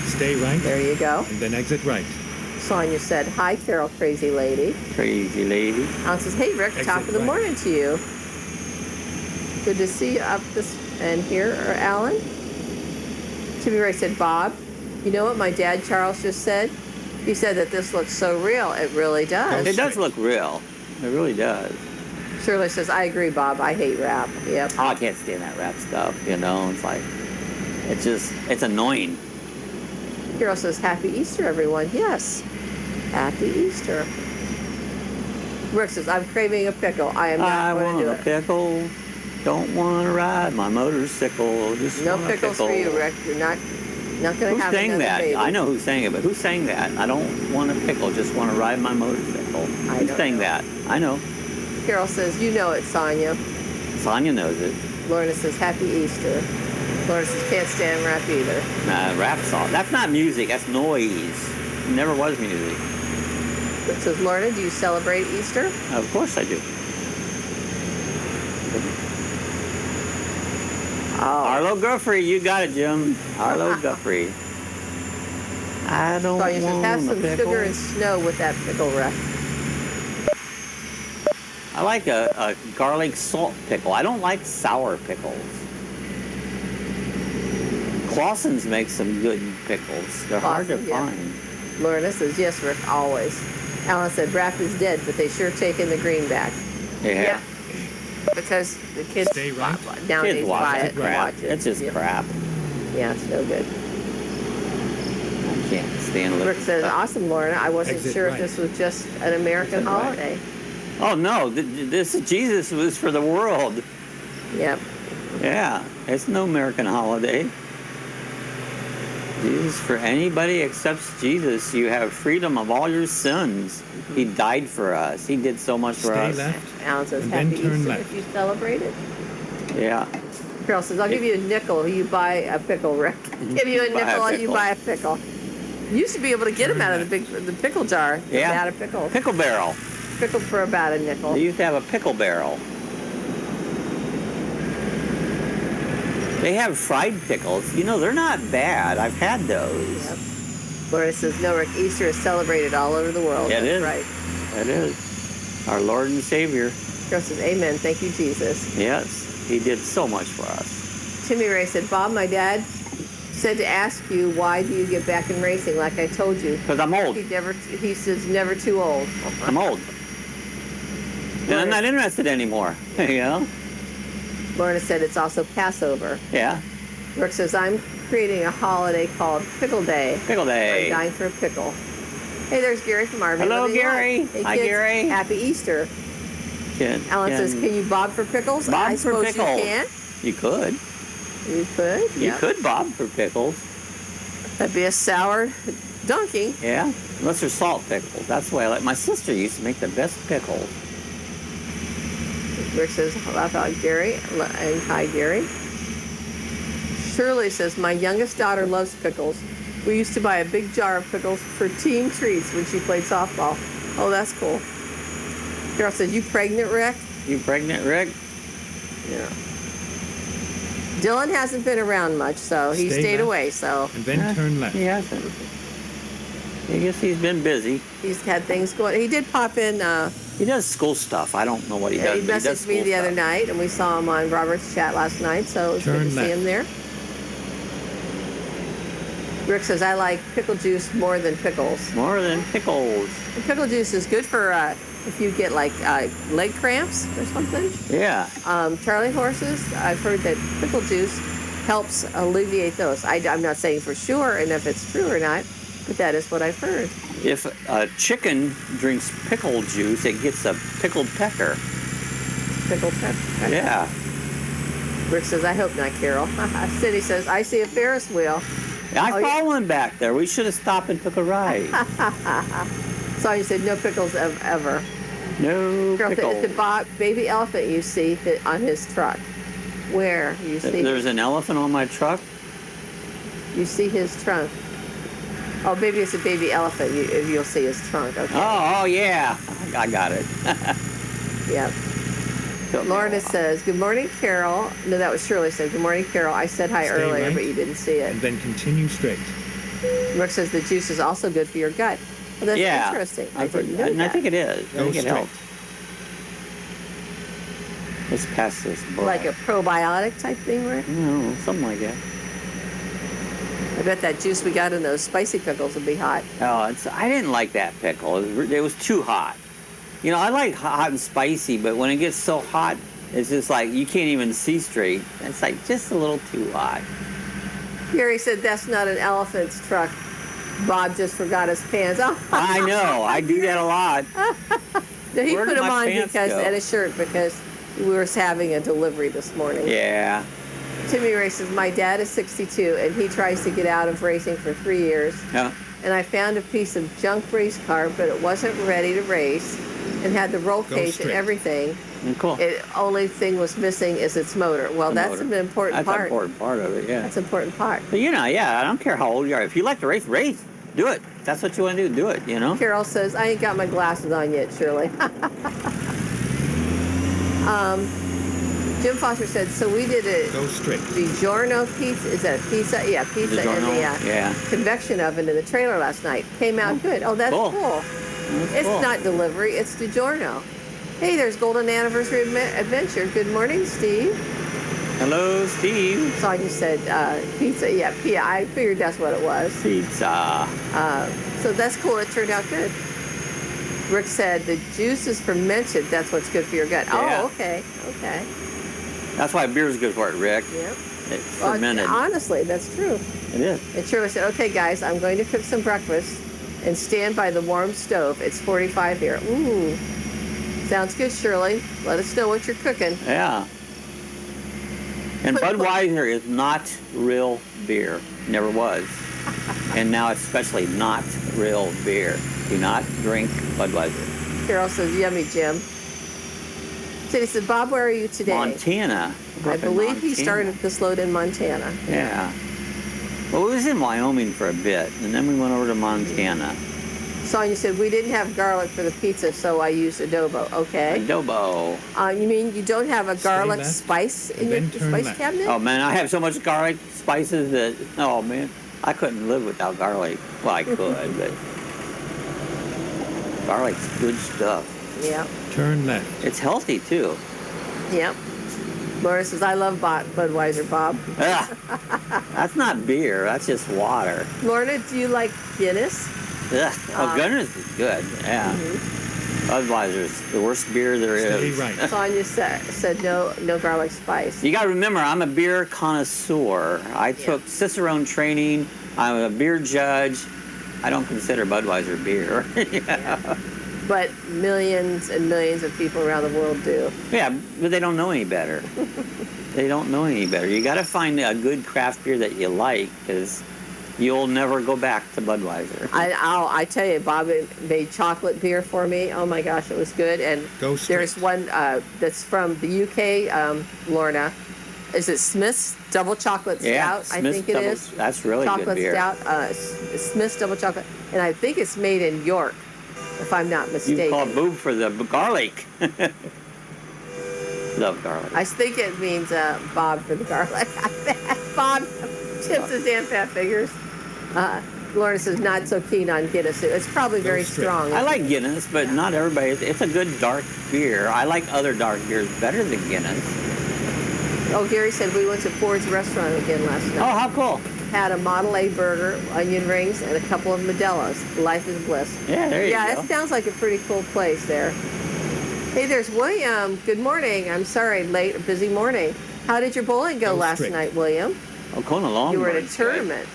Stay right.
There you go.
And then exit right.
Sonia said, hi, Carol, crazy lady.
Crazy lady.
Alan says, hey, Rick, top of the morning to you. Good to see you up and here, Alan. Timmy Ray said, Bob, you know what my dad, Charles, just said? He said that this looks so real. It really does.
It does look real. It really does.
Shirley says, I agree, Bob. I hate rap. Yep.
Oh, I can't stand that rap stuff, you know. It's like, it's annoying.
Carol says, happy Easter, everyone. Yes. Happy Easter. Rick says, I'm craving a pickle. I am not going to do it.
I want a pickle. Don't want to ride my motorcycle. Just
no
want
pickles
a pickle.
for you, Rick. You're not going to have
Who sang that?
baby.
I know who sang it, but who sang that? I don't want a pickle. Just want to ride my motorcycle. Who sang that? I know.
Carol says, you know it, Sonia.
Sonia knows it.
Lorna says, happy Easter. Lorna says, can't stand rap either.
Nah, rap song. That's not music. That's noise. It never was music.
Rick says, Lorna, do you celebrate Easter?
Of course I do.
Oh.
Arlo Guthrie, you got it, Jim. Arlo Guthrie. I don't
Sonia says,
want
have
a
some
pickle.
sugar and snow with that pickle, Rick.
I like a garlic salt pickle. I don't like sour pickles. Clausen's makes some good pickles. They're hard to find.
Lorna says, yes, Rick, always. Alan said, rap is dead, but they sure taking the greenback.
Yeah.
Because the kids nowadays
Kids
buy it and
crap.
watch it.
It's just crap.
Yeah, it's no good.
I can't stand
Rick
looking
said,
stuff.
awesome, Lorna. I wasn't sure if this was just an American holiday.
Oh, no. This Jesus was for the world.
Yep.
Yeah. It's no American holiday. Jesus, for anybody except Jesus, you have freedom of all your sins. He died for us. He did so much for us.
Left,
Alan says,
and
happy
then turn
Easter
left.
if you celebrate it.
Yeah.
Carol says, I'll give you a nickel if you buy a pickle, Rick. Give you a nickel if you buy a pickle. You used to be able to get them out of the pickle jar.
Yeah.
Out of pickles.
Pickle barrel.
Pickle for about a nickel.
They used to have a pickle barrel. They have fried pickles. You know, they're not bad. I've had those.
Yep. Laura says, no, Rick, Easter is celebrated all over the world.
Yeah, it is.
Right.
It is. Our Lord and Savior.
Carol says, amen. Thank you, Jesus.
Yes. He did so much for us.
Timmy Ray said, Bob, my dad said to ask you, why do you get back in racing like I told you?
Because I'm old.
He says, never too old.
I'm old. And I'm not interested anymore. You know?
Lorna said it's also Passover.
Yeah.
Brooke says, I'm creating a holiday called Pickle Day.
Pickle Day.
I'm dying for a pickle. Hey, there's Gary from RV.
Hello,
Living
Gary.
Life. Hey,
Hi,
kids,
Gary.
Happy Easter. Alan says, can you bob for pickles?
Bob
I
for
suppose
pickles.
you can.
You could.
You could.
You could bob for pickles.
That'd be a sour donkey.
Yeah. Unless they're salt pickles. That's the way I like. My sister used to make the best pickles.
Rick says, laugh out, Gary. And hi, Gary. Shirley says, my youngest daughter loves pickles. We used to buy a big jar of pickles for team treats when she played softball. Oh, that's cool. Carol says, you pregnant, Rick?
You pregnant, Rick?
Yeah. Dylan hasn't been around much, so he
Stay
stayed
left.
away, so
And then turn left.
He hasn't. I guess he's been busy.
he's had things going. He did pop in,
He does school stuff. I don't know what he does.
he
but does
messaged me
school
the other
stuff.
night, and we saw him on Robert's chat last night, so it was good to
Turn
see
left.
him there. Rick says, I like pickle juice more than pickles.
More than pickles.
And pickle juice is good for if you get like leg cramps or something.
Yeah.
Charlie horses, I've heard that pickle juice helps alleviate those. I'm not saying for sure and if it's true or not, but that is what I've heard.
If a chicken drinks pickle juice, it gets a pickled pecker.
Pickle pepper.
Yeah.
Rick says, I hope not, Carol. Cindy says, I see a Ferris wheel.
I
Oh,
saw one back there. We should have stopped and took a ride.
So you said no pickles ever.
No
Carol said,
pickles.
it's the baby elephant you see on his truck. Where you see?
There's an elephant on my truck.
You see his trunk. Oh, maybe it's a baby elephant. You'll see his trunk. Okay.
Oh yeah. I got it.
Yep.
Took me a
Lorna
while.
says, good morning, Carol. No, that was Shirley said, good morning, Carol. I said hi
Stay
earlier,
right.
but you didn't see it.
And then continue straight.
Rick says the juice is also good for your gut. Well, that's
Yeah.
interesting. I
I've heard
didn't
that.
know
And I
that.
think it is. I
Go
think it
straight.
helps. Let's pass this book.
Like a probiotic type thing, Rick?
No, something like that.
I bet that juice we got in those spicy pickles would be hot.
Oh, I didn't like that pickle. It was too hot. You know, I like hot and spicy, but when it gets so hot, it's just like you can't even see straight. It's like just a little too hot.
Gary said that's not an elephant's truck. Bob just forgot his pants. Oh,
I know. I do that a lot.
no, he
Where
put
did
them
my
on
pants
because
go?
and a shirt because we were having a delivery this morning.
Yeah.
Timmy Ray says, my dad is 62 and he tries to get out of racing for 3 years.
Yeah.
And I found a piece of junk race car, but it wasn't ready to race and had the roll
Go
cage and
straight.
Cool.
everything. The only thing was missing is its motor. Well,
The
that's
motor.
an important
That's
part.
an important part of it, yeah.
That's an important part.
But you know, yeah, I don't care how old you are. If you like to race, race. Do it. If that's what you want to do it, you know?
Carol says, I ain't got my glasses on yet, Shirley. Jim Foster said, so we did a
Go straight.
DiGiorno pizza. Is that a pizza? Yeah, pizza in
DiGiorno?
the
Yeah.
convection oven in the trailer last night. Came out good. Oh, that's
Cool.
cool.
That's
It's
cool.
not delivery, it's DiGiorno. Hey, there's Golden Anniversary Adventure. Good morning, Steve.
Hello, Steve.
Sonia said pizza. Yeah, I figured that's what it was.
Pizza.
So that's cool. It turned out good. Rick said the juice is fermented. That's what's good for your gut.
Yeah.
Oh, okay. Okay.
That's why beer's good for it, Rick.
Yep.
It's
Well,
fermented.
honestly, that's true.
It is.
And Shirley said, okay, guys, I'm going to cook some breakfast and stand by the warm stove. It's 45 here. Ooh. Sounds good, Shirley. Let us know what you're cooking.
Yeah. And Budweiser is not real beer. Never was. And now it's especially not real beer. Do not drink Budweiser.
Carol says, yummy, Jim. Cindy said, Bob, where are you today?
Montana. We're
I
up in
believe he
Montana.
started this load in Montana.
Yeah. Well, we was in Wyoming for a bit, and then we went over to Montana.
Sonia said, we didn't have garlic for the pizza, so I used adobo. Okay.
Adobo.
You mean you don't have a
Stay
garlic
left,
spice in
and
your
then turn
spice
left.
cabinet?
Oh, man, I have so much garlic spices that, oh, man, I couldn't live without garlic. Well, I could, but garlic's good stuff.
Yep.
Turn left.
It's healthy, too.
Yep. Laura says, I love Budweiser, Bob.
Ugh. That's not beer. That's just water.
Lorna, do you like Guinness?
Ugh. Oh, Guinness is good. Yeah. Budweiser's the worst beer there
Stay
is.
right.
Sonia said no garlic spice.
You got to remember, I'm a beer connoisseur. I took Cicerone training. I'm a beer judge. I don't consider Budweiser beer.
Yeah. But millions and millions of people around the world do.
Yeah, but they don't know any better. They don't know any better. You got to find a good craft beer that you like, because you'll never go back to Budweiser.
I tell you, Bob made chocolate beer for me. Oh my gosh, it was good. And
Go straight.
there's one that's from the UK, Lorna. Is it Smith's Double Chocolate Stout?
Yeah,
I
Smith's
think it
double-
is.
that's really good
Chocolate
beer.
Stout, Smith's Double Chocolate. And I think it's made in York, if I'm not mistaken.
You call boob for the garlic. Love garlic.
I think it means Bob for the garlic. Bob tips his damn fat fingers. Lorna says not so keen on Guinness. It's probably very
straight.
strong.
I like Guinness, but not everybody. It's a good dark beer. I like other dark beers better than Guinness.
Oh, Gary said we went to Ford's restaurant again last
Oh,
night.
how cool.
Had a Model A burger, onion rings, and a couple of Modelo's. Life is bliss.
Yeah, there you go.
Yeah, it sounds like a pretty cool place there. Hey, there's William. Good morning. I'm sorry, late, busy morning. How did your bowling go
Go
last
straight.
night, William?
Oh, Kona Longboard.
You were in a tournament.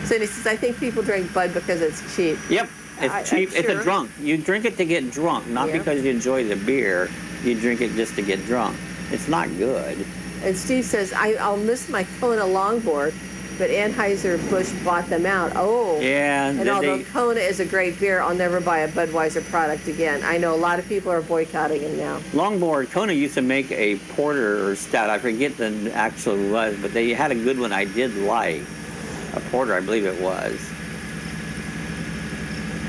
Cindy says, I think people drink Bud because it's cheap.
Yep, it's
I'm
cheap. It's
sure.
a drunk. You drink it to get drunk, not
Yeah.
because you enjoy the beer. You drink it just to get drunk. It's not good.
And Steve says, I'll miss my Kona longboard, but Anheuser-Busch bought them out. Oh.
Yeah,
And
then
although
they,
Kona is a great beer, I'll never buy a Budweiser product again. I know a lot of people are boycotting him now.
Longboard, Kona used to make a porter or stout. I forget the actual was, but they had a good one I did like. A porter, I believe it was.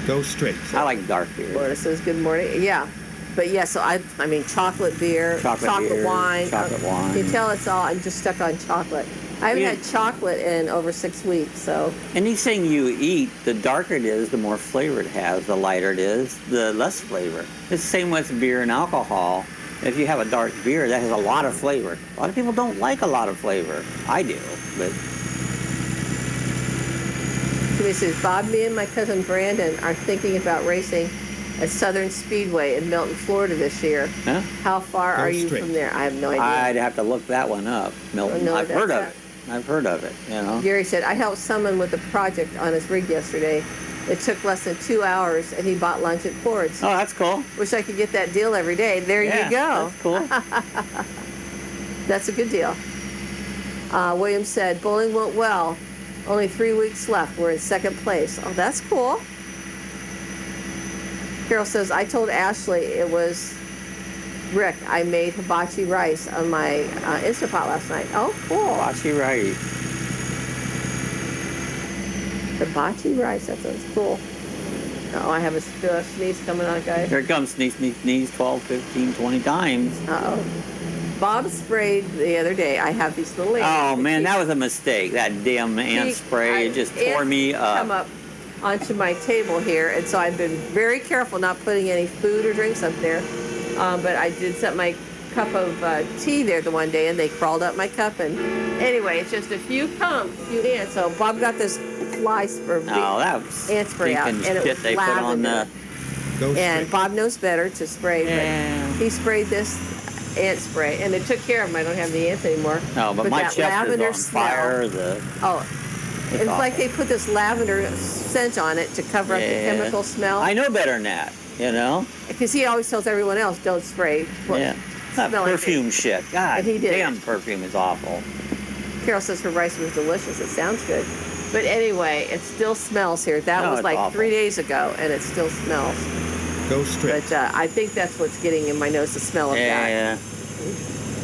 Go straight.
I like dark beer.
Lorna says, good morning. Yeah. But yeah, so I mean, chocolate beer,
Chocolate beer,
wine.
chocolate wine.
You can tell it's all, I'm just stuck on chocolate. I haven't
Yeah.
had chocolate in over 6 weeks, so.
Anything you eat, the darker it is, the more flavor it has. The lighter it is, the less flavor. It's the same with beer and alcohol. If you have a dark beer, that has a lot of flavor. A lot of people don't like a lot of flavor. I do, but
Somebody says, Bob, me and my cousin Brandon are thinking about racing at Southern Speedway in Milton, Florida this year.
huh?
How far
Go
are you
straight.
from there? I have no idea.
I'd have to look that one up, Milton.
No,
I've
that's
heard of
not-
it. I've heard of it, you know.
Gary said, I helped someone with a project on his rig yesterday. It took less than 2 hours, and he bought lunch at Ford's.
Oh, that's cool.
Wish I could get that deal every day. There
Yeah,
you go.
That's cool.
That's a good deal. William said, bowling went well. Only 3 weeks left. We're in second place. Oh, that's cool. Carol says, I told Ashley it was Rick. I made hibachi rice on my Instapot last night. Oh, cool.
Hibachi rice.
Hibachi rice. That sounds cool. Oh, I have a sneeze coming on, guys.
Here it comes. Sneeze, sneeze, sneeze 12, 15, 20 times.
Uh-oh. Bob sprayed the other day. I have these little ants.
Oh, man, that was a mistake. That damn ant spray just tore me
Come
up.
up onto my table here, and so I've been very careful not putting any food or drinks up there. But I did set my cup of tea there the one day, and they crawled up my cup. And anyway, it's just a few ants. So Bob got this fly spray,
Oh, that was
ant spray out,
stinking
and it
shit
was
they put on
lavender.
the...
Go
And
straight.
Bob knows better to spray,
Yeah.
but he sprayed this ant spray, and it took care of them. I don't have the ants anymore.
No, but my
that
chest
lavender
is on fire.
Oh, it's
awful.
like they put this lavender scent on it to cover up the
Yeah.
chemical smell.
I know better than that, you know?
Because he always tells everyone else, don't spray. Well,
Yeah. That
smell like
perfume shit. God,
And he did.
damn perfume is awful.
Carol says her rice was delicious. It sounds good. But anyway, it still smells here. That
No,
was
it's
like
awful.
3 days ago, and it still smells.
Go straight.
But I think that's what's getting in my nose, the smell of that.
Yeah.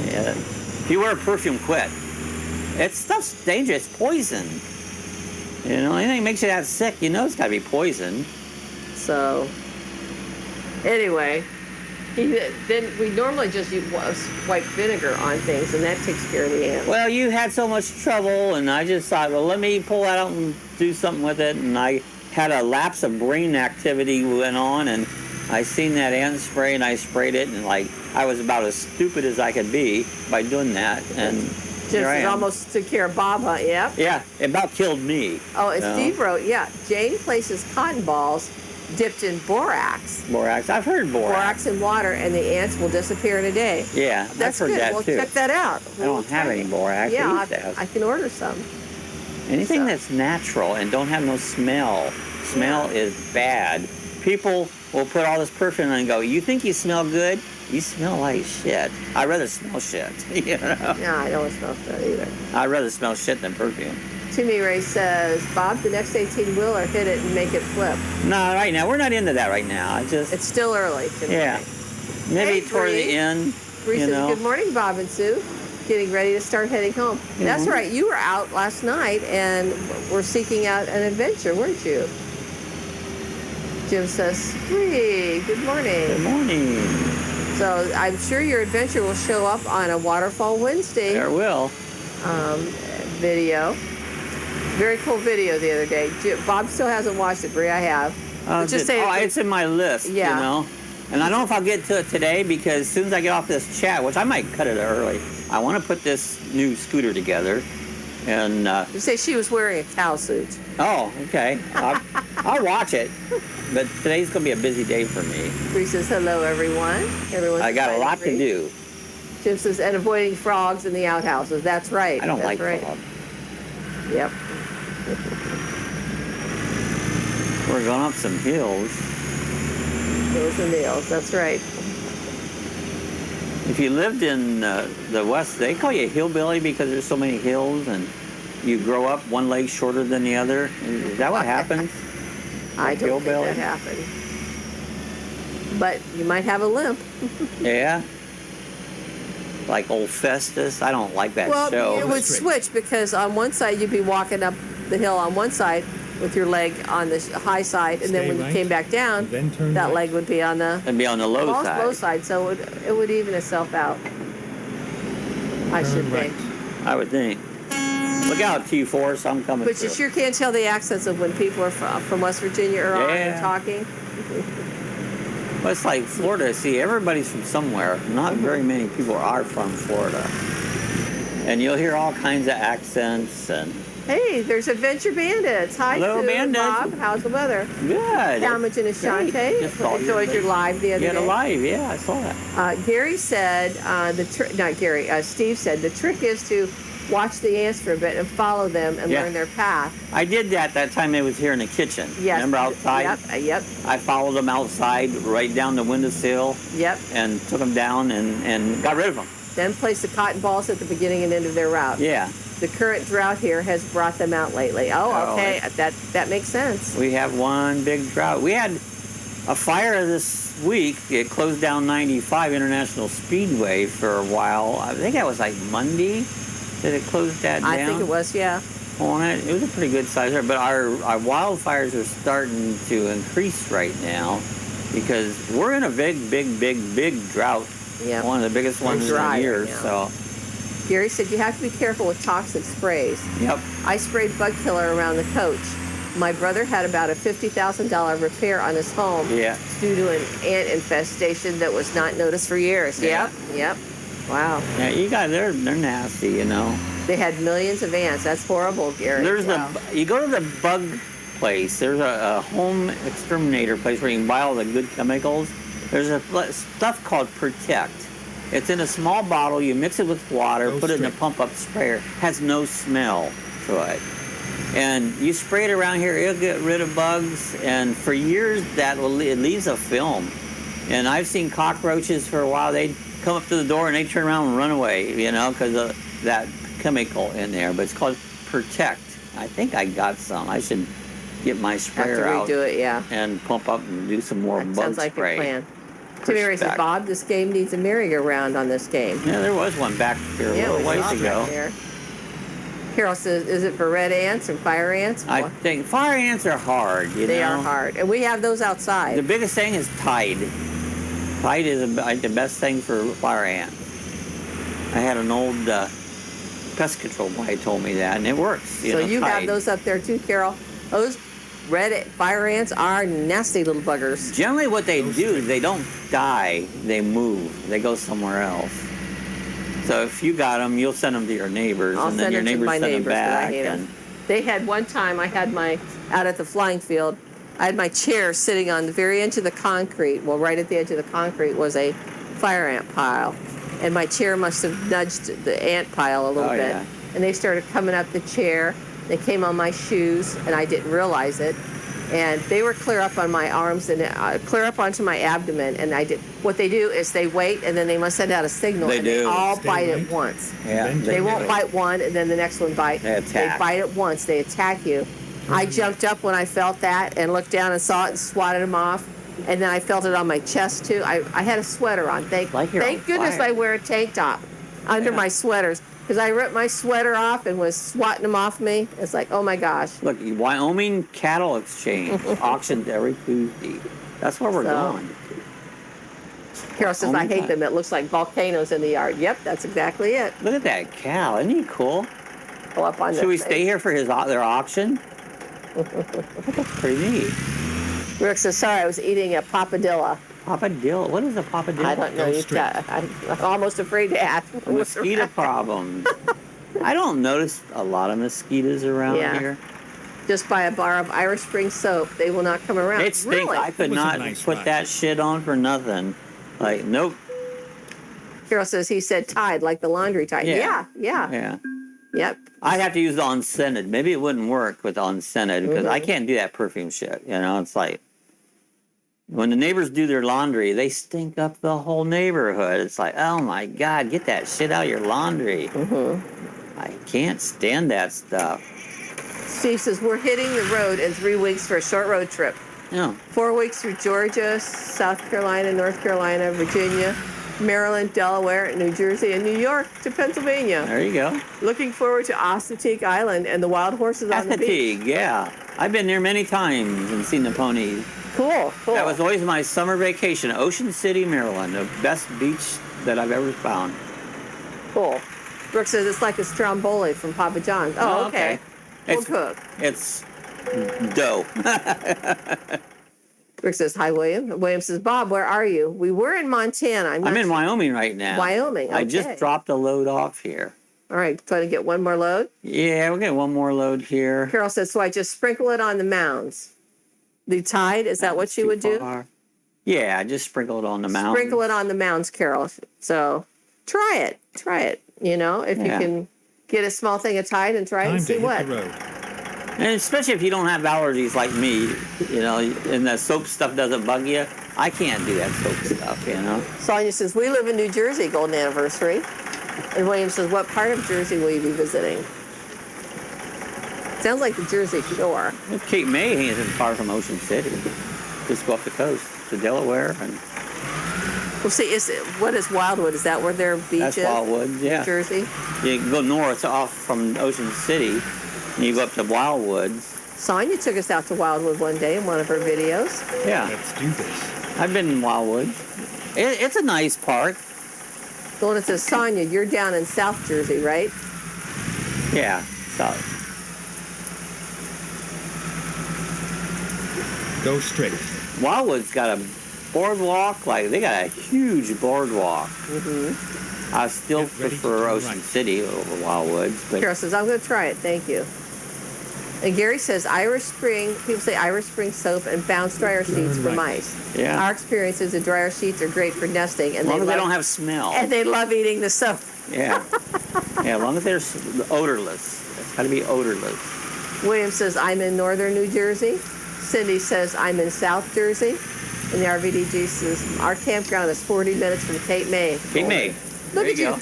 Yeah. If you wear perfume, quit. It's stuff's dangerous. It's poison. You know, anything that makes you that sick, you know it's got to be poison.
So, anyway, then we normally just use white vinegar on things, and that takes care of the ants.
Well, you had so much trouble, and I just thought, well, let me pull that out and do something with it. And I had a lapse of brain activity went on, and I seen that ant spray, and I sprayed it, and like I was about as stupid as I could be by doing that. And here I
Just
am.
almost took care of Bob, huh? Yep.
Yeah, it about killed me.
Oh, and
you know?
Steve wrote, yeah, Jane places cotton balls dipped in borax.
Borax. I've heard borax.
Borax in water, and the ants will disappear in a day.
Yeah,
That's
I've heard
good.
that
We'll
too.
check that out.
I don't have any borax.
Yeah,
I used to have.
I can order some.
Anything
So-
that's natural and don't have no smell. Smell is bad. People will put all this perfume on and go, you think you smell good? You smell like shit. I'd rather smell shit. You know?
No, I don't smell good either.
I'd rather smell shit than perfume.
Timmy Ray says, Bob, the next 18-wheeler, hit it and make it flip.
No, right now. We're not into that right now. I just,
It's still early. Timmy
yeah.
Ray.
Maybe
Hey,
toward
Bree.
the end,
Bree
you
says,
know.
good morning, Bob and Sue. Getting ready to start heading home. That's right. You were out last night and were seeking out an adventure, weren't you? Jim says, Bree, good morning.
Good morning.
So I'm sure your adventure will show up on a Waterfall Wednesday
There will.
video. Very cool video the other day. Bob still hasn't watched it, Bree. I have. But just say
it's in my list,
Yeah.
you know. And I don't know if I'll get to it today because as soon as I get off this chat, which I might cut it early, I want to put this new scooter together. And,
you say she was wearing a cow suit.
oh, okay. I'll watch it. But today's going to be a busy day for me.
Bree says, hello, everyone. Everyone's
I got a
excited,
lot to
Bree.
do.
Jim says, and avoiding frogs in the outhouses. That's right.
I don't
That's
like
right.
frogs.
Yep.
We're going up some hills.
Hills and Dales. That's right.
If you lived in the West, they call you a hillbilly because there's so many hills and you grow up one leg shorter than the other. Is that what happens?
I don't think
hillbilly?
that happened. But you might have a limp.
Yeah. Like old Festus. I don't like that
Well,
show.
it would switch because on one side you'd be walking up the hill on one side with your leg on the high side, and then
Stay
when you
right,
came back down,
then turn
that
right.
leg would be on the
It'd be on the low
low
side.
side, so it would even itself out. I should
Turn right.
think.
I would think. Look out, T-Force. I'm coming
But
through.
you sure can't tell the accents of when people are from West Virginia or on
Yeah.
and talking.
Well, it's like Florida. See, everybody's from somewhere. Not very many people are from Florida. And you'll hear all kinds of accents and
Hey, there's Adventure Bandits. Hi,
Hello,
Sue,
Bandits.
Bob. How's the weather?
good.
Talmadge and Ashante
Just saw
enjoyed your live the other
You had a
day.
live, yeah, I saw that.
Gary said, not Gary, Steve said, the trick is to watch the ants for a bit and follow them and
Yeah.
learn their path.
I did that time they was here in the kitchen.
Yes.
Remember outside?
Yep.
I followed them outside right down the windowsill
Yep.
and took them down and got rid of them.
Then place the cotton balls at the beginning and end of their route.
Yeah.
The current drought here has brought them out lately. Oh,
Oh,
okay. That makes sense.
We have one big drought. We had a fire this week. It closed down 95 International Speedway for a while. I think that was like Monday that it closed that down.
I think it was, yeah.
On it. It was a pretty good size there, but our wildfires are starting to increase right now because we're in a big drought.
Yeah.
One of the biggest ones
dry
in
right
years.
now.
So,
Gary said you have to be careful with toxic sprays.
yep.
I sprayed bug killer around the coach. My brother had about a $50,000 repair on his home
Yeah.
due to an ant infestation that was not noticed for years.
Yeah.
Yep. Wow.
Yeah, you guys, they're nasty, you know.
They had millions of ants. That's horrible, Gary.
There's
Wow.
you go to the bug place. There's a home exterminator place where you can buy all the good chemicals. There's a stuff called Protect. It's in a small bottle. You mix it with water,
Go
put it in a
straight.
pump-up sprayer. Has no smell to it. And you spray it around here, it'll get rid of bugs. And for years, it leaves a film. And I've seen cockroaches for a while. They'd come up to the door and they turn around and run away, you know, because of that chemical in there. But it's called Protect. I think I got some. I should get my
Have
sprayer
to
out
redo it, yeah.
and pump up and do some more
That
bug
sounds like
spray.
a plan. Timmy Ray says,
Respect.
Bob, this game needs a merry-go-round on this game.
Yeah, there was one back here a
Yeah,
little
we
ways
saw it
ago.
right there. Carol says, is it for red ants and fire ants?
I
Well,
think fire ants are hard, you know.
they are hard. And we have those outside.
The biggest thing is Tide. Tide is the best thing for fire ants. I had an old pest control guy told me that, and it works.
So you
Tide.
have those up there too, Carol. Those red fire ants are nasty little buggers.
Generally, what they do is they don't die; they move. They go somewhere else. So if you got them, you'll send them to your neighbors,
I'll
and then
send
your
it to
neighbors
my
send them
neighbors, but I
back.
hate 'em.
And
They had one time I had out at the flying field, I had my chair sitting on the very edge of the concrete. Well, right at the edge of the concrete was a fire ant pile. And my chair must have nudged the ant pile a little bit.
Yeah.
And they started coming up the chair. They came on my shoes, and I didn't realize it. And they were clear up on my arms and clear up onto my abdomen. And I did. What they do is they wait, and then they must send out a signal.
They
and
do.
They all
Stay
bite
right.
at once.
Yeah.
They won't bite one, and then the next one bite.
They attack.
bite at once. They attack you. I jumped up when I felt that and looked down and saw it and swatted them off. And then I felt it on my chest too. I had a sweater on. Thank
Like you're on
goodness
fire.
I wear a tank top under
Yeah.
my sweaters, because I ripped my sweater off and was swatting them off me. It's like, oh my gosh.
Look, Wyoming Cattle Exchange auctioned every Tuesday. That's where we're
So-
going.
Carol says, I
Wyoming
hate
cat-
them. It looks like volcanoes in the yard. Yep, that's exactly it.
Look at that cow. Isn't he cool?
Go up on
Should we stay here for their auction? That's pretty neat.
Rick says, sorry, I was eating a papadilla.
Papadillo. What is a papadillo?
I don't know.
Go
You've
straight.
got, I'm almost afraid to ask.
Mosquito problems. I don't notice a lot of mosquitoes around
Yeah.
here.
Just buy a bar of Irish Spring soap. They will not come around.
It stinks.
Really?
I could
was a
not
nice
put
ride.
that shit on for nothing. Like, nope.
Carol says he said Tide, like the laundry Tide.
Yeah.
Yeah. Yep.
I'd have to use the unscented. Maybe it wouldn't work with unscented because I can't do that perfume shit. You know, it's like when the neighbors do their laundry, they stink up the whole neighborhood. It's like, oh my God, get that shit out of your laundry. I can't stand that stuff.
Steve says we're hitting the road in 3 weeks for a short road trip.
Yeah.
4 weeks through Georgia, South Carolina, North Carolina, Virginia, Maryland, Delaware, New Jersey, and New York to Pennsylvania.
There you go.
Looking forward to Assateague Island and the wild horses on the beach.
Assateague, yeah. I've been there many times and seen the ponies.
Cool.
That was always my summer vacation. Ocean City, Maryland, the best beach that I've ever found.
cool. Brooke says it's like a stromboli from Papa John's. Oh, okay. We'll
It's,
cook.
it's dough.
Brooke says, hi, William. William says, Bob, where are you? We were in Montana.
I'm in Wyoming right now.
Wyoming,
I
okay.
just dropped a load off here.
All right, trying to get one more load.
Yeah, we'll get one more load here.
Carol says, so I just sprinkle it on the mounds. The Tide, is that what you would do?
Yeah, just sprinkle it on the mountain.
Sprinkle it on the mounds, Carol. So try it. You know, if you
Yeah.
can get a small thing of Tide and try it
Time
and
to
see
hit
what.
the road.
And especially if you don't have allergies like me, you know, and the soap stuff doesn't bug you. I can't do that soap stuff, you know.
Sonia says, we live in New Jersey, golden anniversary. And William says, what part of Jersey will you be visiting? Sounds like the Jersey Shore.
Cape May isn't far from Ocean City. Just go up the coast to Delaware, and
Well, see, what is Wildwood? Is that where their beach
that's
is?
Wildwood. Yeah,
Jersey?
you go north off from Ocean City, and you go up to Wildwoods.
Sonia took us out to Wildwood one day in one of her videos.
Yeah,
Let's do this.
I've been in Wildwood. It's a nice park.
The one that says, Sonia, you're down in South Jersey, right?
Yeah, so
Go straight.
Wildwood's got a boardwalk. Like they got a huge boardwalk. Mm-hmm. I still
Get ready to
prefer
turn
Ocean
right.
City over Wildwoods, but
Carol says, I'm going to try it. Thank you. And Gary says, Irish Spring, people say Irish Spring soap and bounce dryer sheets for
right.
mice.
Yeah.
Our experience is the dryer sheets are great for nesting, and
as long as they
love,
don't have smell.
and they love eating the soap.
Yeah. Yeah, as long as they're odorless. It's got to be odorless.
William says, I'm in northern New Jersey. Cindy says, I'm in South Jersey. And the RVDG says, our campground is 40 minutes from Cape May.
Cape May.
Look
There
at you,
go.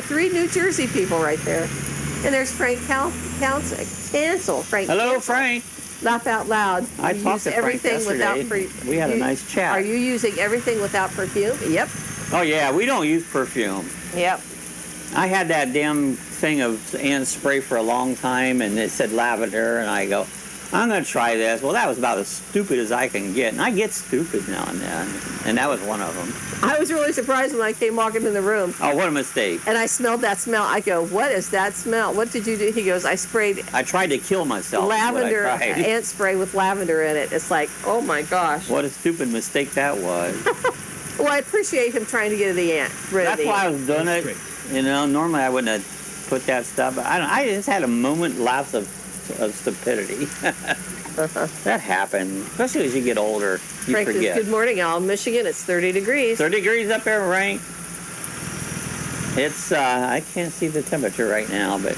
three New Jersey people right there. And there's Frank Cancel. Frank
Hello,
Cancel.
Frank.
Laugh out loud.
I
You
talked
use
to Frank
everything without
yesterday. We had a nice chat.
Are you using everything without perfume? Yep.
Oh, yeah, we don't use perfume.
Yep.
I had that damn thing of ant spray for a long time, and it said lavender, and I go, I'm going to try this. Well, that was about as stupid as I can get, and I get stupid now and then, and that was one of them.
I was really surprised when I came walking in the room.
Oh, what a mistake.
And I smelled that smell. I go, what is that smell? What did you do? He goes, I sprayed
I tried to kill myself.
lavender,
What I tried.
ant spray with lavender in it. It's like, oh my gosh.
What a stupid mistake that was.
Well, I appreciate him trying to get rid of
That's
the
why I
ant.
was doing it.
Straight.
You know, normally I wouldn't have put that stuff, but I just had a moment lapse of stupidity. That happens, especially as you get older. You
Frank
forget.
says, good morning, all. Michigan, it's 30 degrees.
30 degrees up there, Frank. It's, I can't see the temperature right now, but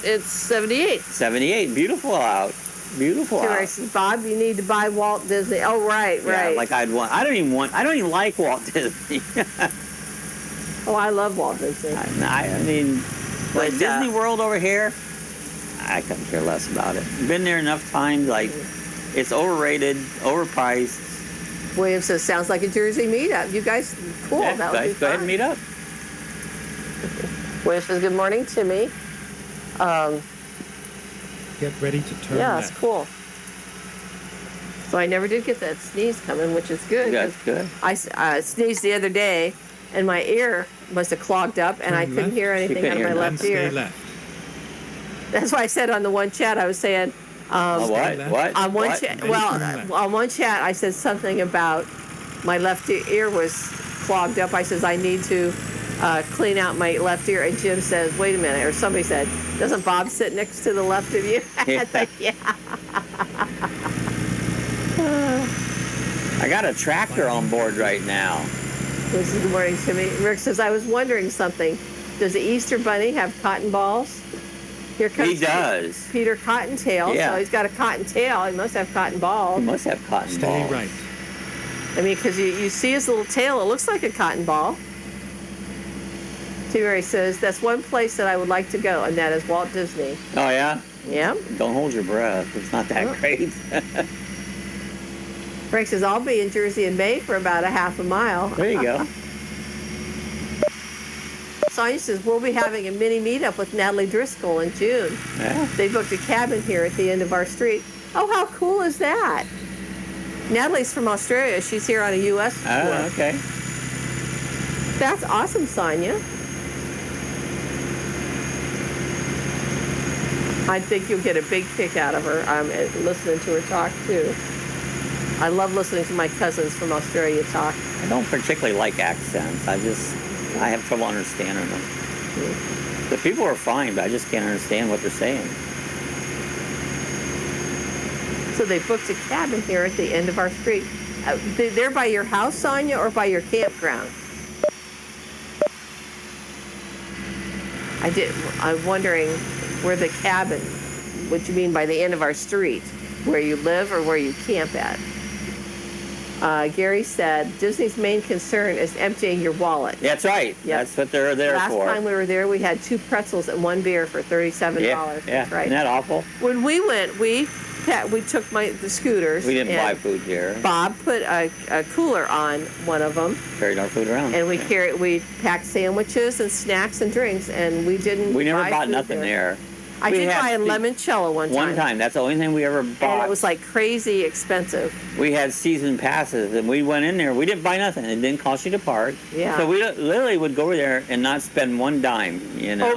It's 78.
78. Beautiful out. Beautiful
Terry
out.
says, Bob, you need to buy Walt Disney. Oh, right.
Yeah, like I don't even like Walt Disney.
Oh, I love Walt Disney.
I mean, like
But,
Disney World over here, I couldn't care less about it. Been there enough times, like, it's overrated, overpriced.
William says, sounds like a Jersey meetup. You guys, cool.
Yeah,
That would be
guys, go ahead
fun.
and meet up.
William says, good morning, Timmy.
Get ready to turn
Yeah,
left.
it's cool. So I never did get that sneeze coming, which is good.
That's good.
I sneezed the other day, and my ear must have clogged up, and I
Turn
couldn't
left.
hear anything
couldn't
out of
hear
my
And
left
stay
ear.
left.
That's why I said on the one chat, I was saying,
Oh, what?
left.
What?
on one
What?
chat,
Then
well,
turn left.
on one chat, I said something about my left ear was clogged up. I says I need to clean out my left ear, and Jim says, "Wait a minute," or somebody said, "Doesn't Bob sit next to the left of you?"
Yeah.
I thought, yeah.
I got a tractor on board right now.
This is good morning, Timmy. Rick says, "I was wondering something. Does the Easter Bunny have cotton balls?" Here comes
He does.
Peter Cottontail.
Yeah.
So he's got a cotton tail. He must have cotton
He
balls.
must have cotton
Stay
balls.
right.
I mean, because you see his little tail. It looks like a cotton ball. T-Ray says, that's one place that I would like to go, and that is Walt Disney.
Oh, yeah?
Yeah.
Don't hold your breath. It's not that
Oh.
great.
Frank says, I'll be in Jersey in May for about a half a mile.
There you go.
Sonia says, we'll be having a mini meetup with Natalie Driscoll in June.
Yeah.
They booked a cabin here at the end of our street. Oh, how cool is that? Natalie's from Australia. She's here on a U.S. tour.
Oh, okay.
That's awesome, Sonia. I think you'll get a big kick out of her listening to her talk, too. I love listening to my cousins from Australia talk.
I don't particularly like accents. I have trouble understanding them. The people are fine, but I just can't understand what they're saying.
So they booked a cabin here at the end of our street. They're by your house, Sonia, or by your campground? I'm wondering where the cabin, what you mean by the end of our street, where you live or where you camp at. Gary said, Disney's main concern is emptying your wallet.
That's right.
Yep.
That's what they're there
Last
for.
time we were there, we had 2 pretzels and 1 beer for $37.
Yeah.
That's right.
Isn't that awful?
When we went, we took the scooters.
We didn't
and
buy food here.
Bob put a cooler on one of them,
Carried our food around.
and we
Yeah.
packed sandwiches and snacks and drinks, and we didn't.
We never
buy
bought
food
nothing there.
I
We
did
had
buy a
the-
limoncello one time.
One time. That's the only thing we ever bought.
And it was like crazy expensive.
We had season passes, and we went in there. We didn't buy nothing. It didn't cost you to park.
Yeah.
So we literally would go there and not spend one dime. You know.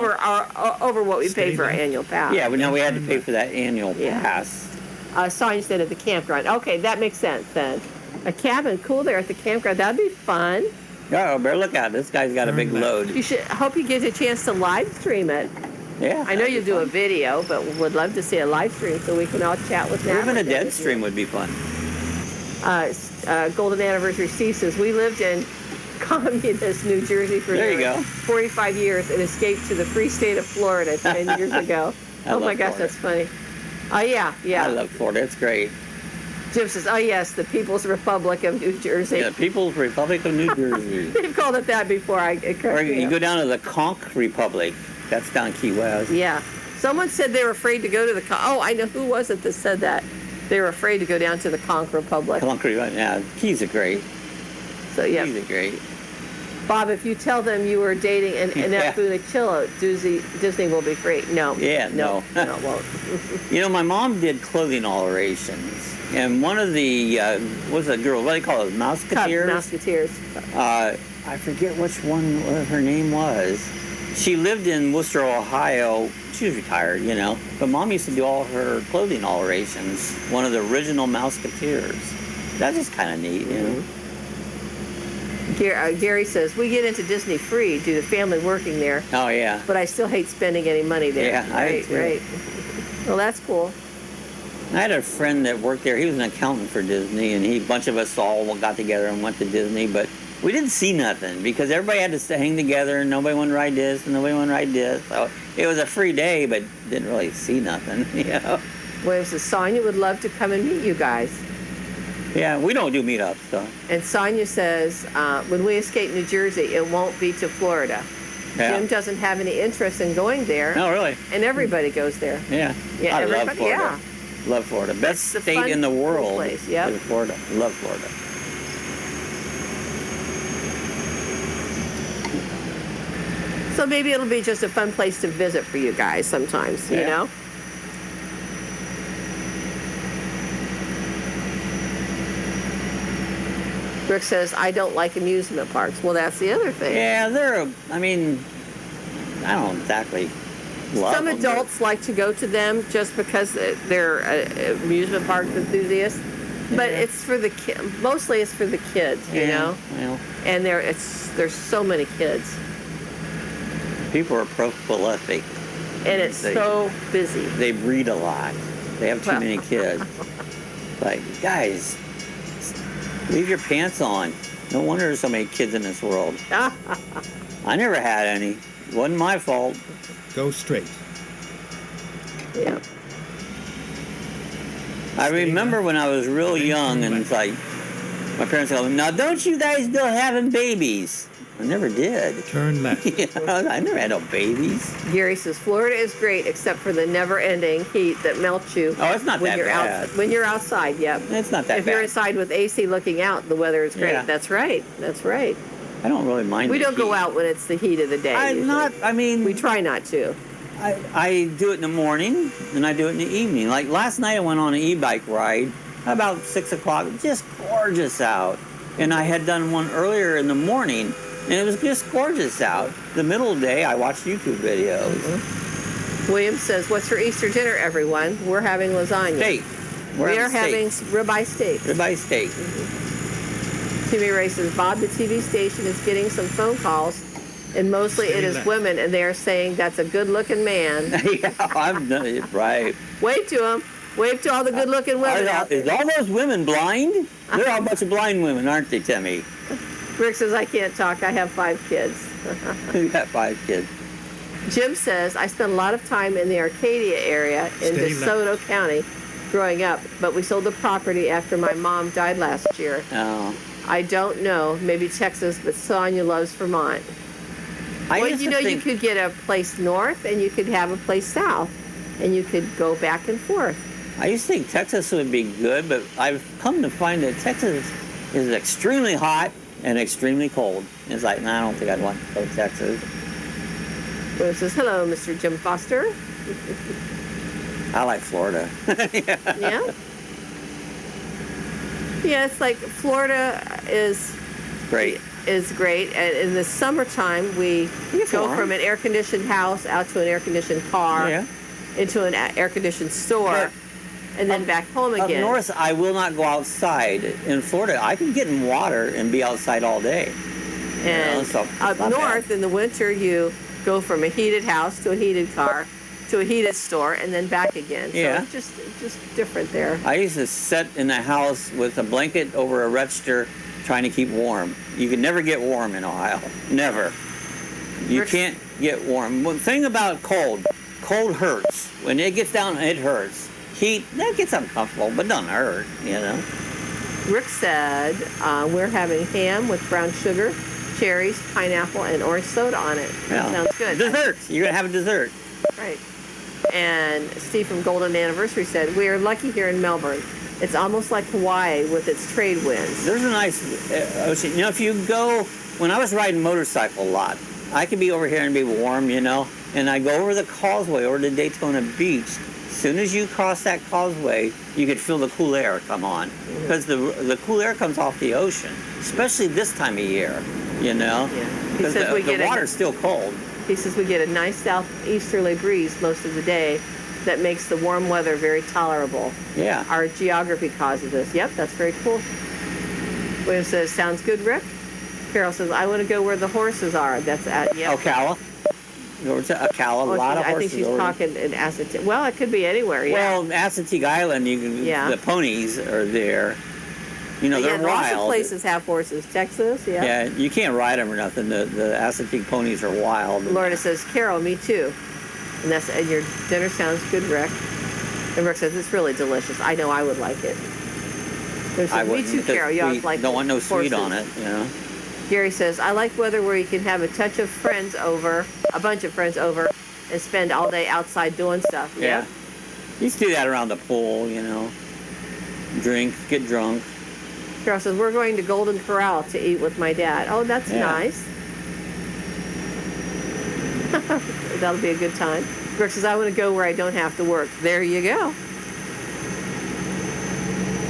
Over what we
Stay
paid for our
there.
annual pass.
Yeah, but now we had to pay for that annual
Yeah.
pass.
Sonia said at the campground. Okay, that makes sense then. A cabin, cool there at the campground. That'd be fun.
Oh, better look out! This guy's got a big
Turn left.
load.
You should. Hope you get a chance to live stream it.
Yeah.
I know you do a video, but would love to see a live stream so we can all chat with Natalie.
Even a dead stream would be fun.
Golden Anniversary Steve says, we lived in communist New Jersey for
There you
nearly
go.
45 years and escaped to the free state of Florida 10 years ago.
I
Oh my
love
gosh,
Florida.
that's funny. Oh, yeah.
I love Florida. It's great.
Jim says, oh, yes, the People's Republic of New Jersey.
Yeah, People's Republic of New Jersey.
They've called it that before.
Or you go down to the Conch Republic. That's down Key West.
Yeah. Someone said they were afraid to go to the... Oh, I know. Who was it that said that? They were afraid to go down to the Conch Republic.
Conch Republic. Yeah, Keys are great.
So, yeah.
Keys are great.
Bob, if you tell them you were dating an
Yeah.
Funachillo, Disney will be free. No.
Yeah, no.
No, it won't.
You know, my mom did clothing alterations. And one of the, what's that girl? What do they call it? Mouseketeers?
Musketeers.
I forget which one what her name was. She lived in Worcester, Ohio. She was retired, you know. But Mom used to do all her clothing alterations. One of the original Mouseketeers. That's just kind of neat, you know.
Gary says, we get into Disney free due to family working there,
Oh, yeah.
but I still hate spending any money there.
Yeah, I do
right,
too.
right. Well, that's cool.
I had a friend that worked there. He was an accountant for Disney, and a bunch of us all got together and went to Disney, but we didn't see nothing because everybody had to hang together and nobody wanted to ride this and nobody wanted to ride this. So it was a free day, but didn't really see nothing, you know.
William says, Sonia would love to come and meet you guys.
Yeah, we don't do meetups, so.
And Sonia says, when we escape New Jersey, it won't be to Florida.
Yeah.
Jim doesn't have any interest in going there.
No, really.
And everybody goes there.
Yeah.
Yeah,
I love
everybody.
Florida.
Yeah.
Love Florida. Best
It's a
state
fun,
in the
cool
world
place, yep.
is Florida. Love Florida.
So maybe it'll be just a fun place to visit for you guys sometimes, you
Yeah.
know? Rick says, I don't like amusement parks. Well, that's the other thing.
Yeah, I mean, I don't exactly love
Some
them,
adults like to go to them just because they're amusement park enthusiasts. But
Yeah.
it's for the mostly it's for the kids,
but,
you
yeah,
know?
well,
And there's so many kids.
people are prolific.
And it's so busy.
They breed a lot. They have too
Well.
many kids. Like, guys, leave your pants on. No wonder there's so many kids in this world. I never had any. It wasn't my fault.
Go straight.
Yeah.
I remember when I was real young and it's like, my parents go, now don't you guys still having babies? I never did.
Turn left.
You know, I never had no babies.
Gary says Florida is great except for the never-ending heat that melts you
Oh, it's not
when
that
you're
bad.
when you're outside. Yep.
It's not that
If
bad.
you're inside with AC looking out, the weather is great.
Yeah.
That's right. That's right.
I don't really mind.
We
the
don't go
heat.
out when it's the heat of the day. usually. We try not to.
I do it in the morning and I do it in the evening. Like last night I went on an e-bike ride about 6 o'clock. Just gorgeous out. And I had done one earlier in the morning and it was just gorgeous out. The middle of the day I watched YouTube videos.
Mm-hmm. William says, what's for Easter dinner, everyone? We're having lasagna.
Steak.
We are having
steak.
ribeye steak.
Ribeye steak.
Timmy Ray says, Bob, the TV station is getting some phone calls, and mostly it is women, and they are saying that's a good-looking man.
Yeah, I've done it right.
Wave to them. Wave to all the good-looking women out there.
Is all those women blind? They're all a bunch of blind women, aren't they, Timmy?
Rick says, I can't talk. I have 5 kids.
You got 5 kids.
Jim says, I spent a lot of time in the Arcadia area in
Stay
DeSoto County growing up, but we sold the property after my mom died last year.
Oh.
I don't know, maybe Texas, but Sonia loves Vermont. Well, you know, you could get a place north and you could have a place south, and you could go back and forth.
I used to think Texas would be good, but I've come to find that Texas is extremely hot and extremely cold. It's like, nah, I don't think I'd want to go to Texas.
William says, hello, Mr. Jim Foster.
I like Florida.
Yeah? Yeah, it's like Florida is
Great.
great. And in the summertime, we
It's
go
warm.
from an air-conditioned house out to an air-conditioned car,
Yeah.
into an air-conditioned store,
But
and then back home
Up
again.
north, I will not go outside. In Florida, I can get in water and be outside all day.
And
so it's
up
not
north,
bad.
in the winter, you go from a heated house to a heated car to a heated store, and then back again. So
Yeah.
it's just different there.
I used to sit in the house with a blanket over a register trying to keep warm. You can never get warm in Ohio. Never. You
Rick's-
can't get warm. One thing about cold hurts. When it gets down, it hurts. Heat, that gets uncomfortable, but doesn't hurt, you know.
Rick said, we're having ham with brown sugar, cherries, pineapple, and orange soda on it. That sounds good.
Desserts. You're going to have a dessert.
Right. And Steve from Golden Anniversary said, we are lucky here in Melbourne. It's almost like Hawaii with its trade winds.
There's a nice ocean. You know, if you go, when I was riding motorcycle a lot, I could be over here and be warm, you know, and I go over the causeway, over to Daytona Beach. As soon as you cross that causeway, you could feel the cool air come on. Because the cool air comes off the ocean, especially this time of year, you know.
Yeah. He
Because
says
the water's still cold.
He says we get a nice southeasterly breeze most of the day that makes the warm weather very tolerable.
Yeah.
Our geography causes this. Yep, that's very cool. William says, sounds good, Rick. Carol says, I want to go where the horses are. That's at, yep.
Ocala. over to Ocala. A lot of
I
horses.
think she's
over.
talking in Assateague. Well, it could be anywhere. Yeah.
Well, Assateague Island, you can.
Yeah.
The ponies are there. You know, they're
Lots of
wild.
places have horses. Texas, yeah.
Yeah, you can't ride them or nothing. The Assateague ponies are wild.
Lorna says, Carol, me too. And your dinner sounds good, Rick. And Rick says, it's really delicious. I know I would like it. There's
I
me
wouldn't,
too,
because
Carol. You always like
don't want no sweet
horses.
on it, you know.
Gary says, I like weather where you can have a bunch of friends over, and spend all day outside doing stuff.
Yeah. You used to do that around the pool, you know. Drink, get drunk.
Carol says, we're going to Golden Corral to eat with my dad. Oh, that's nice. That'll be a good time. Rick says, I want to go where I don't have to work. There you go.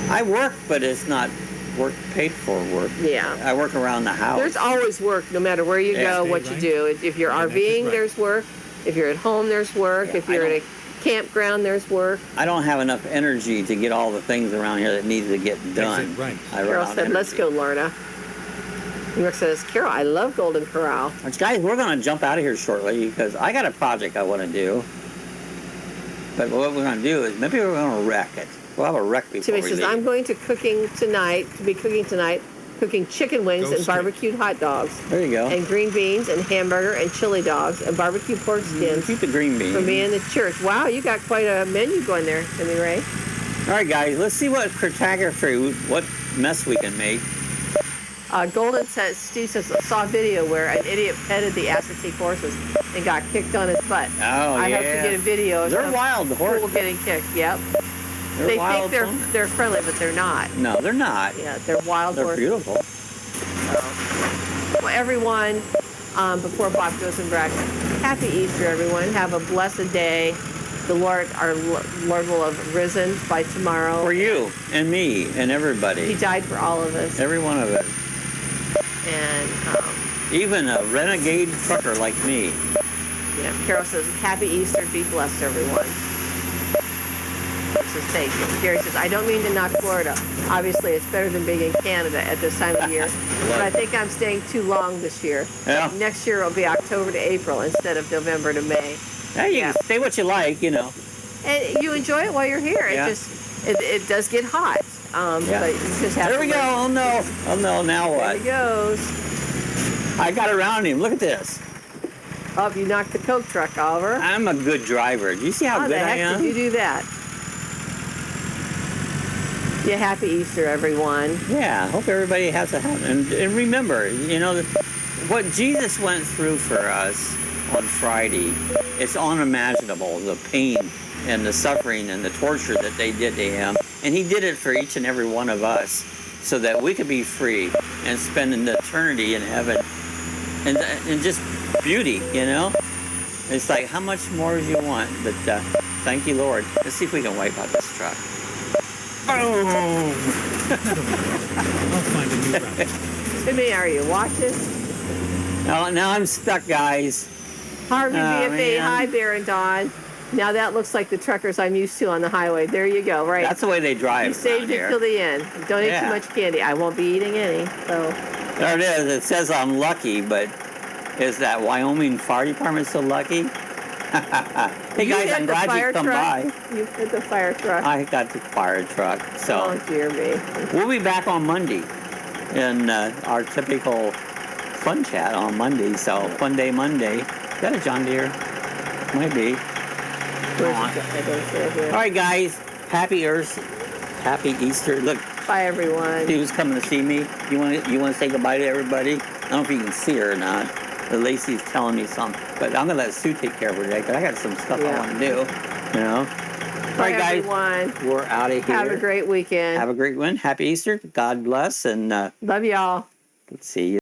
I work, but it's not work paid for work.
Yeah.
I work around the house.
There's always work, no matter where you go, what you do. If you're RVing, there's work. If you're at home, there's work.
Yeah,
if you're at a campground, there's work.
I don't have enough energy to get all the things around here that need to get done.
Right.
Carol said, let's go, Lorna. And Rick says, Carol, I love Golden Corral.
Guys, we're going to jump out of here shortly because I got a project I want to do. But what we're going to do is maybe we're going to wreck it. We'll have a wreck before
Timmy
we
says,
leave.
I'm going to cooking tonight, cooking chicken wings and barbecued hot dogs.
There you go.
And green beans and hamburger and chili dogs and barbecue pork skins.
Keep the green beans.
For me and the church. Wow, you got quite a menu going there, Timmy Ray.
All right, guys, let's see what photography, what mess we can make.
Golden says, Steve says, saw a video where an idiot petted the Assateague horses and got kicked on his butt.
Oh,
I hope to get a video of
They're
some
wild, the
fool
horses.
getting kicked. Yep.
They're
They
wild
think they're friendly, but they're not.
No, they're not.
Yeah, they're wild
They're
horses.
beautiful.
Well, everyone, before Bob goes in back, happy Easter, everyone. Have a blessed day. The Lord, our Lord will have risen by tomorrow.
For you and me and
He
everybody.
died for all of us.
Every one of us.
And,
Even a renegade trucker like me.
yeah, Carol says, happy Easter. Be blessed, everyone. Says, thank you. Gary says, I don't mean to knock Florida. Obviously, it's better than being in Canada at this time of year. But I think I'm staying too long this year.
Yeah.
Next year, it'll be October to April instead of November to May.
Yeah, you can say what you like, you know.
And you enjoy it while you're here.
Yeah.
It does get hot. But you just have
There
to
we go. Oh, no. Oh, no. Now
There
what?
he goes.
I got around him. Look at this.
Oh, you knocked the Coke truck over.
I'm a good driver. Do you see how
How
good
the
I
heck
am?
did you do that? Yeah, happy Easter, everyone.
Yeah, hope everybody has a happy. And remember, you know, what Jesus went through for us on Friday, it's unimaginable, the pain and the suffering and the torture that they did to him. And he did it for each and every one of us so that we could be free and spend an eternity in heaven and just beauty, you know? It's like, how much more do you want? But thank you, Lord. Let's see if we can wipe out this truck. Boom!
I'll find a new route.
Timmy, are you watching?
Now I'm stuck, guys.
Harvey
Oh,
BFA,
man.
hi, Bear and Dawn. Now that looks like the truckers I'm used to on the highway. There you go, right?
That's the way they drive.
You saved
around
it
here.
till the end. Don't eat
Yeah.
too much candy. I won't be eating any. So
There it is. It says I'm lucky, but is that Wyoming Fire Department so lucky? Hey
You
guys,
hit
I'm
the
glad
fire
you come
truck?
by.
You hit the fire truck.
I got the fire truck, so
Oh dear me.
we'll be back on Monday in our typical fun chat on Monday. So Fun Day Monday. Is that a John Deere? Might be.
Where's
on.
the- I don't see it here.
All right, guys. Happy Easter. Look,
Bye everyone.
she was coming to see me. You want to say goodbye to everybody? I don't know if you can see her or not. But Lacey's telling me something. But I'm going to let Sue take care of her today because I got some stuff I
Yeah.
want to do. You know? All
Bye
right, guys.
everyone.
We're out of here.
Have a great weekend.
Have a great one. Happy Easter. God bless. And
Love y'all.
let's see you.